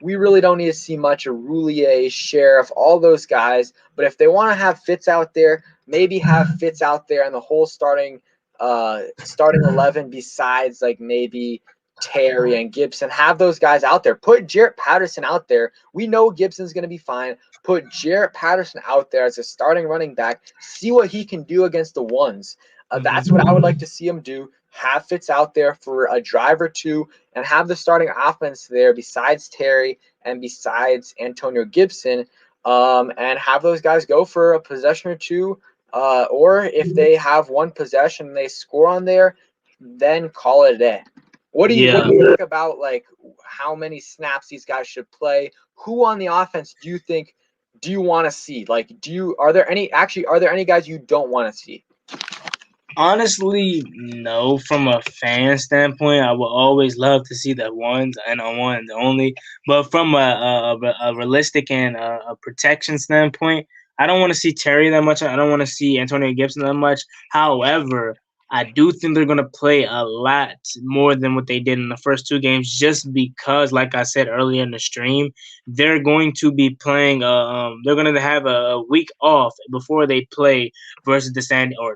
we really don't need to see much of Roulier, Sheriff, all those guys. But if they want to have Fitz out there, maybe have Fitz out there and the whole starting 11 besides like maybe Terry and Gibson. Have those guys out there. Put Jarrett Patterson out there. We know Gibson's going to be fine. Put Jarrett Patterson out there as a starting running back. See what he can do against the ones. That's what I would like to see him do. Have Fitz out there for a drive or two and have the starting offense there besides Terry and besides Antonio Gibson, and have those guys go for a possession or two. Or if they have one possession and they score on there, then call it a day. What Yeah. do you think about like how many snaps these guys should play? Who on the offense do you want to see? Like, are there any guys you don't want to see? Honestly, no. From a fan standpoint, I would always love to see the ones and on one and only. But from a realistic and a protection standpoint, I don't want to see Terry that much. I don't want to see Antonio Gibson that much. However, I do think they're going to play a lot more than what they did in the first two games, just because, like I said earlier in the stream, they're going to be playing. They're going to have a week off before they play versus the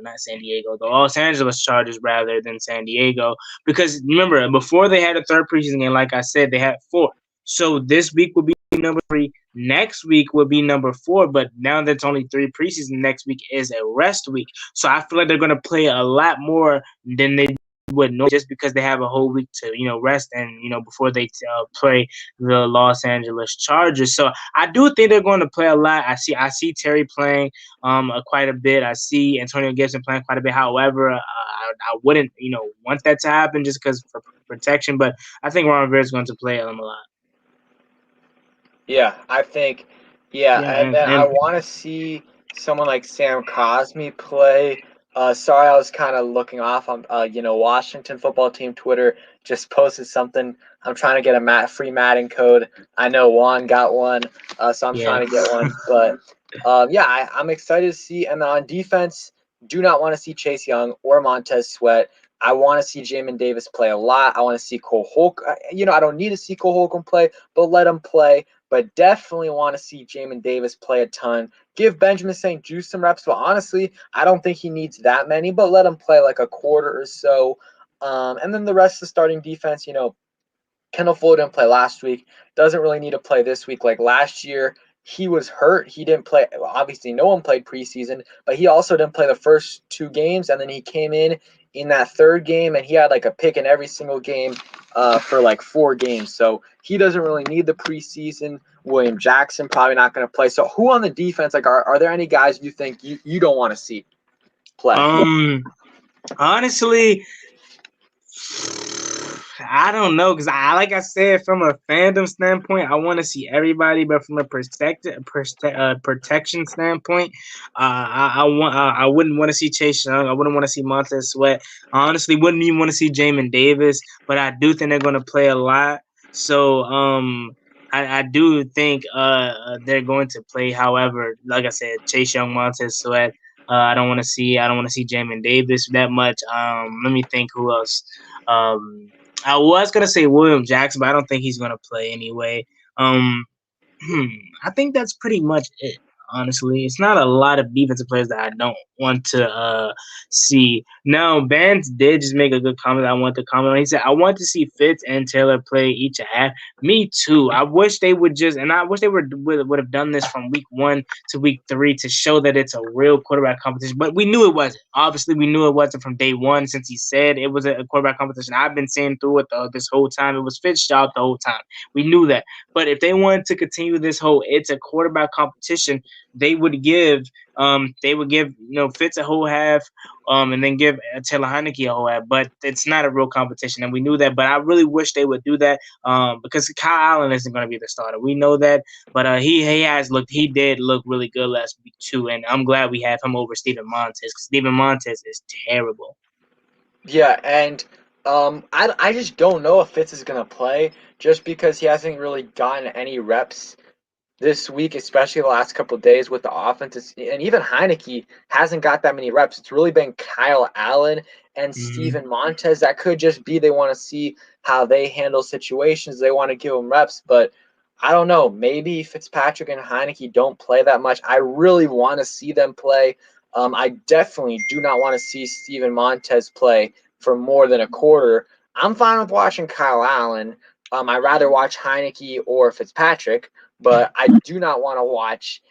not San Diego, the Los Angeles Chargers rather than San Diego. Because remember, before they had a third preseason game, like I said, they had four. So this week will be number 3. Next week would be number 4, but now that's only 3 preseason. Next week is a rest week. So I feel like they're going to play a lot more than they would know just because they have a whole week to, rest and, before they play the Los Angeles Chargers. So I do think they're going to play a lot. I see Terry playing quite a bit. I see Antonio Gibson playing quite a bit. However, I wouldn't, want that to happen just because for protection. But I think Ron Rivera is going to play them a lot. Yeah, I think, and then I want to see someone like Sam Cosmi play. Sorry, I was kind of looking off on, Washington football team Twitter just posted something. I'm trying to get a free Madden code. I know Juan got one, so I'm trying to get one. But, I'm excited to see. And on defense, do not want to see Chase Young or Montez Sweat. I want to see Jamin Davis play a lot. I want to see Cole Holcomb. I don't need to see Cole Holcomb play, but let him play. But definitely want to see Jamin Davis play a ton. Give Benjamin St. Juste some reps, but honestly, I don't think he needs that many, but let him play like a quarter or so. And then the rest of the starting defense, Kendall Fuller didn't play last week. Doesn't really need to play this week. Like last year, he was hurt. He didn't play. Obviously, no one played preseason, but he also didn't play the first 2 games, and then he came in that third game, and he had like a pick in every single game for like 4 games. So he doesn't really need the preseason. William Jackson probably not going to play. So who on the defense, like, are there any guys you think you don't want to see play? Honestly, I don't know because like I said, from a fandom standpoint, I want to see everybody, but from a protection standpoint, I wouldn't want to see Chase Young. I wouldn't want to see Montez Sweat. I honestly wouldn't even want to see Jamin Davis, but I do think they're going to play a lot. So I do think they're going to play. However, like I said, Chase Young, Montez Sweat. I don't want to see Jamin Davis that much. Let me think who else. I was gonna say William Jackson, but I don't think he's gonna play anyway. I think that's pretty much it. Honestly, it's not a lot of defensive players that I don't want to see. Now, Vance did just make a good comment. I want to comment on. He said, "I want to see Fitz and Taylor play each a half." Me too. I wish they would I wish they would have done this from week 1 to week 3 to show that it's a real quarterback competition. But we knew it wasn't. Obviously, we knew it wasn't from day 1 since he said it was a quarterback competition. I've been saying through it this whole time. It was Fitz's job the whole time. We knew that. But if they wanted to continue this whole it's a quarterback competition, they would give Fitz a whole half, and then give Taylor Heineke a whole half. But it's not a real competition, and we knew that. But I really wish they would do that, because Kyle Allen isn't going to be the starter. We know that, but he did look really good last week too, and I'm glad we have him over Steven Montez because Steven Montez is terrible. Yeah, and I just don't know if Fitz is going to play just because he hasn't really gotten any reps this week, especially the last couple of days with the offense. And even Heineke hasn't got that many reps. It's really been Kyle Allen and Steven Montez. That could just be they want to see how they handle situations. They want to give them reps, but I don't know. Maybe Fitzpatrick and Heineke don't play that much. I really want to see them play. I definitely do not want to see Steven Montez play for more than a quarter. I'm fine with watching Kyle Allen. I'd rather watch Heineke or Fitzpatrick, but I do not want to watch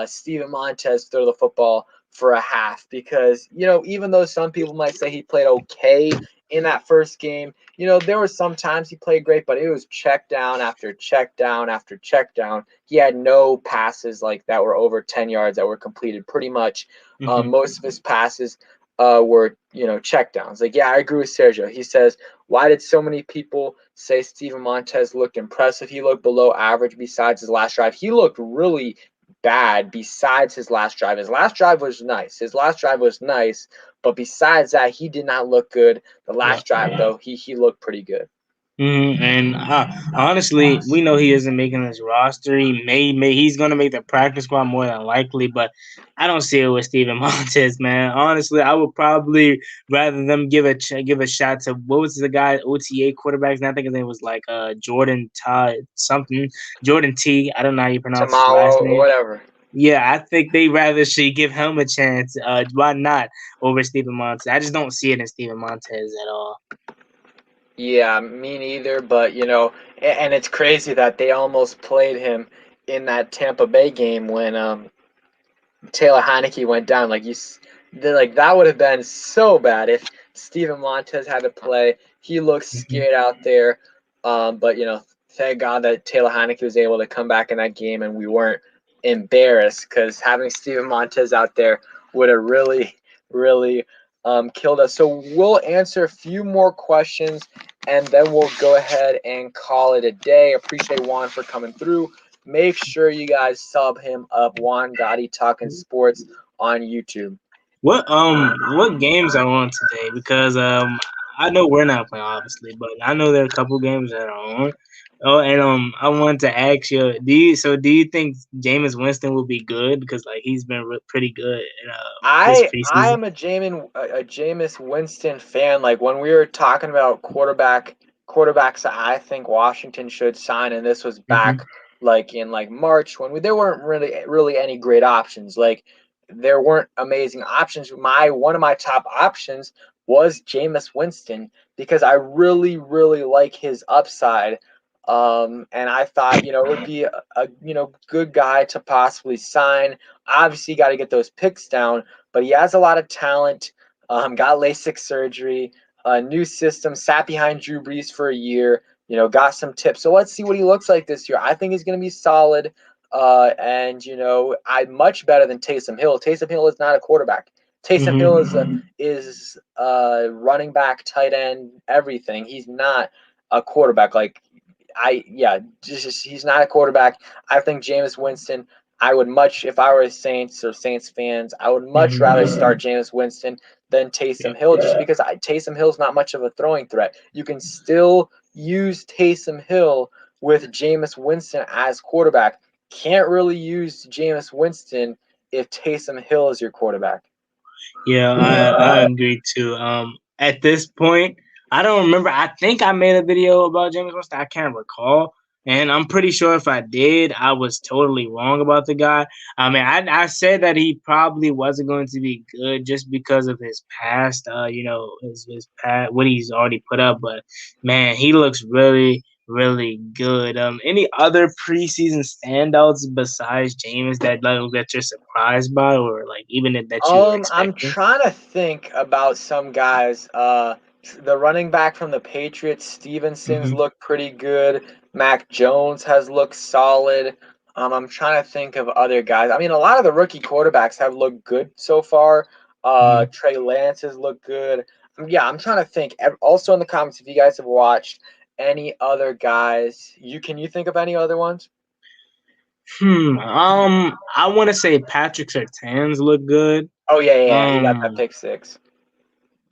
Steven Montez throw the football for a half because, even though some people might say he played okay in that first game, there were some times he played great, but it was check down after check down after check down. He had no passes like that were over 10 yards that were completed pretty much. Most of his passes were, check downs. Like, yeah, I agree with Sergio. He says, why did so many people say Steven Montez looked impressive? He looked below average besides his last drive. He looked really bad besides his last drive. His last drive was nice. But besides that, he did not look good. The last drive, though, he looked pretty good. And honestly, we know he isn't making this roster. He's gonna make the practice squad more than likely, but I don't see it with Steven Montez, man. Honestly, I would probably rather them give a shot to what was the guy OTA quarterbacks. And I think his name was like Jordan T. I don't know how you pronounce his last name. Whatever. Yeah, I think they rather should give him a chance. Why not over Steven Montez? I just don't see it in Steven Montez at all. Yeah, me neither, but, and it's crazy that they almost played him in that Tampa Bay game when Taylor Heineke went down. That would have been so bad if Steven Montez had to play. He looked Mhm. scared out there, but thank God that Taylor Heineke was able to come back in that game and we weren't embarrassed because having Steven Montez out there would have really, really killed us. So we'll answer a few more questions and then we'll go ahead and call it a day. Appreciate Juan for coming through. Make sure you guys sub him up, Juan Gotti Talking Sports on YouTube. What games are on today? Because I know we're not playing obviously, but I know there are a couple games that are on. Oh, and I wanted to ask you, do you think Jameis Winston will be good? Because like he's been pretty good in, this I preseason. am a Jameis Winston fan. Like when we were talking about quarterbacks I think Washington should sign, and this was Hmm. back like in like March when there weren't really any great options. Like there weren't amazing options. My one of my top options was Jameis Winston because I really like his upside. And I thought, it would be a good guy to possibly sign. Obviously, got to get those picks down, but he has a lot of talent. Got LASIK surgery, a new system, sat behind Drew Brees for a year. Got some tips. So let's see what he looks like this year. I think he's going to be solid. And I'm much better than Taysom Hill. Taysom Hill is not a quarterback. Taysom Hill Hmm. is running back, tight end, everything. He's not a quarterback. He's not a quarterback. I think Jameis Winston. I would much, if I were Saints or Saints fans, I would much rather Hmm. start Jameis Winston than Taysom Yep. Hill, just because Taysom Hill's not much of a throwing threat. You can still use Taysom Hill with Jameis Winston as quarterback. Can't really use Jameis Winston if Taysom Hill is your quarterback. Yeah, I agree too. At this point, I don't remember. I think I made a video about James Winston. I can't recall, and I'm pretty sure if I did, I was totally wrong about the guy. I mean, I said that he probably wasn't going to be good just because of his past. His past, what he's already put up. But man, he looks really good. Any other preseason standouts besides James that you're surprised by, or like even that you were I'm expecting? trying to think about some guys. The running back from the Patriots, Stevenson's Hmm. looked pretty good. Mac Jones has looked solid. I'm trying to think of other guys. I mean, a lot of the rookie quarterbacks have looked good so far. Hmm. Trey Lance has looked good. Yeah, I'm trying to think. Also in the comments, if you guys have watched any other guys, you think of any other ones? I want to say Patrick Surtain's look good. Oh yeah. He got that Um, pick six.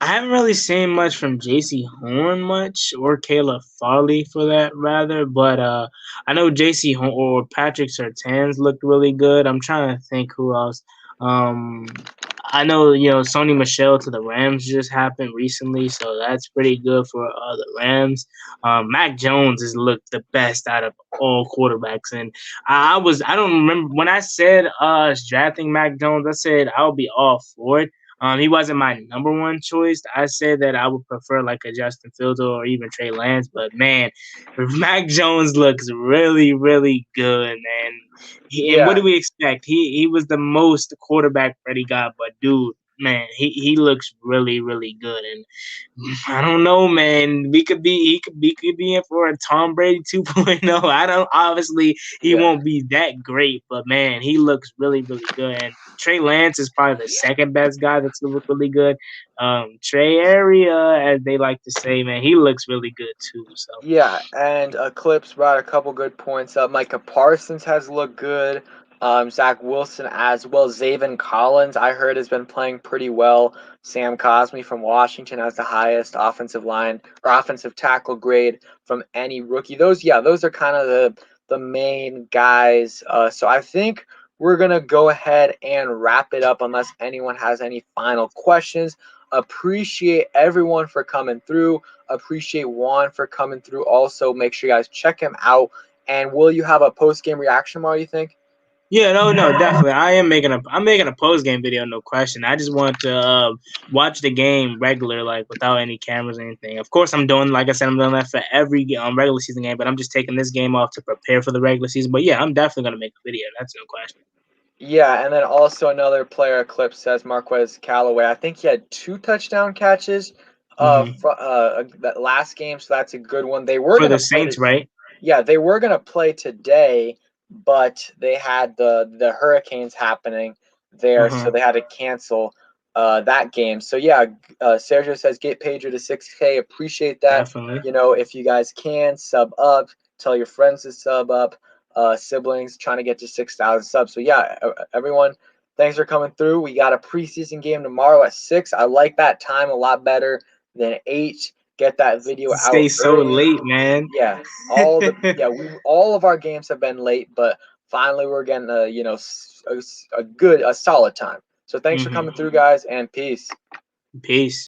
I haven't really seen much from JC Horn much or Caleb Farley for that rather, but I know JC Horn or Patrick Surtain's looked really good. I'm trying to think who else. Um, I know Sony Michelle to the Rams just happened recently, so that's pretty good for the Rams. Mac Jones has looked the best out of all quarterbacks, and I don't remember when I said drafting Mac Jones. I said I'll be all for it. He wasn't my number one choice. I said that I would prefer like a Justin Fields or even Trey Lance, but man, Mac Jones looks really good, man. And what Yeah, do we expect? He was the most quarterback ready guy, but dude, man, he looks really good. And I don't know, man. He could be in for a Tom Brady 2.0. I don't obviously he yeah. won't be that great, but man, he looks really good. And Trey Lance is probably the second best guy that's looked really good. Trey Area, as they like to say, man, he looks really good too. So Yeah, and Eclipse brought a couple good points up. Micah Parsons has looked good. Zach Wilson as well. Zaven Collins, I heard, has been playing pretty well. Sam Cosmi from Washington has the highest offensive line or offensive tackle grade from any rookie. Those are kind of the main guys. So I think we're gonna go ahead and wrap it up unless anyone has any final questions. Appreciate everyone for coming through. Appreciate Juan for coming through. Also, make sure you guys check him out. And will you have a post game reaction tomorrow, you think? Yeah, no, definitely. I'm making a post game video, no question. I just want to watch the game regular, like without any cameras or anything. Of course, I'm doing, like I said, I'm doing that for every regular season game, but I'm just taking this game off to prepare for the regular season. But yeah, I'm definitely gonna make a video. That's no question. Yeah, and then also another player clip says Marquez Callaway. I think he had 2 touchdown catches Hmm. that last game, so that's a good one. They were For the gonna play Saints, right? they were gonna play today, but they had the hurricanes happening there, so Uh-huh. they had to cancel that game. So yeah, Sergio says get Pedro to 6K. Appreciate that. Definitely. If you guys can sub up, tell your friends to sub up. Siblings trying to get to 6,000 subs. So yeah, everyone, thanks for coming through. We got a preseason game tomorrow at 6. I like that time a lot better than 8. Get that video out Stay so early. late, man. Yeah, all of our games have been late, but finally we're getting a solid time. So thanks for Hmm. coming through, guys, and peace. Peace.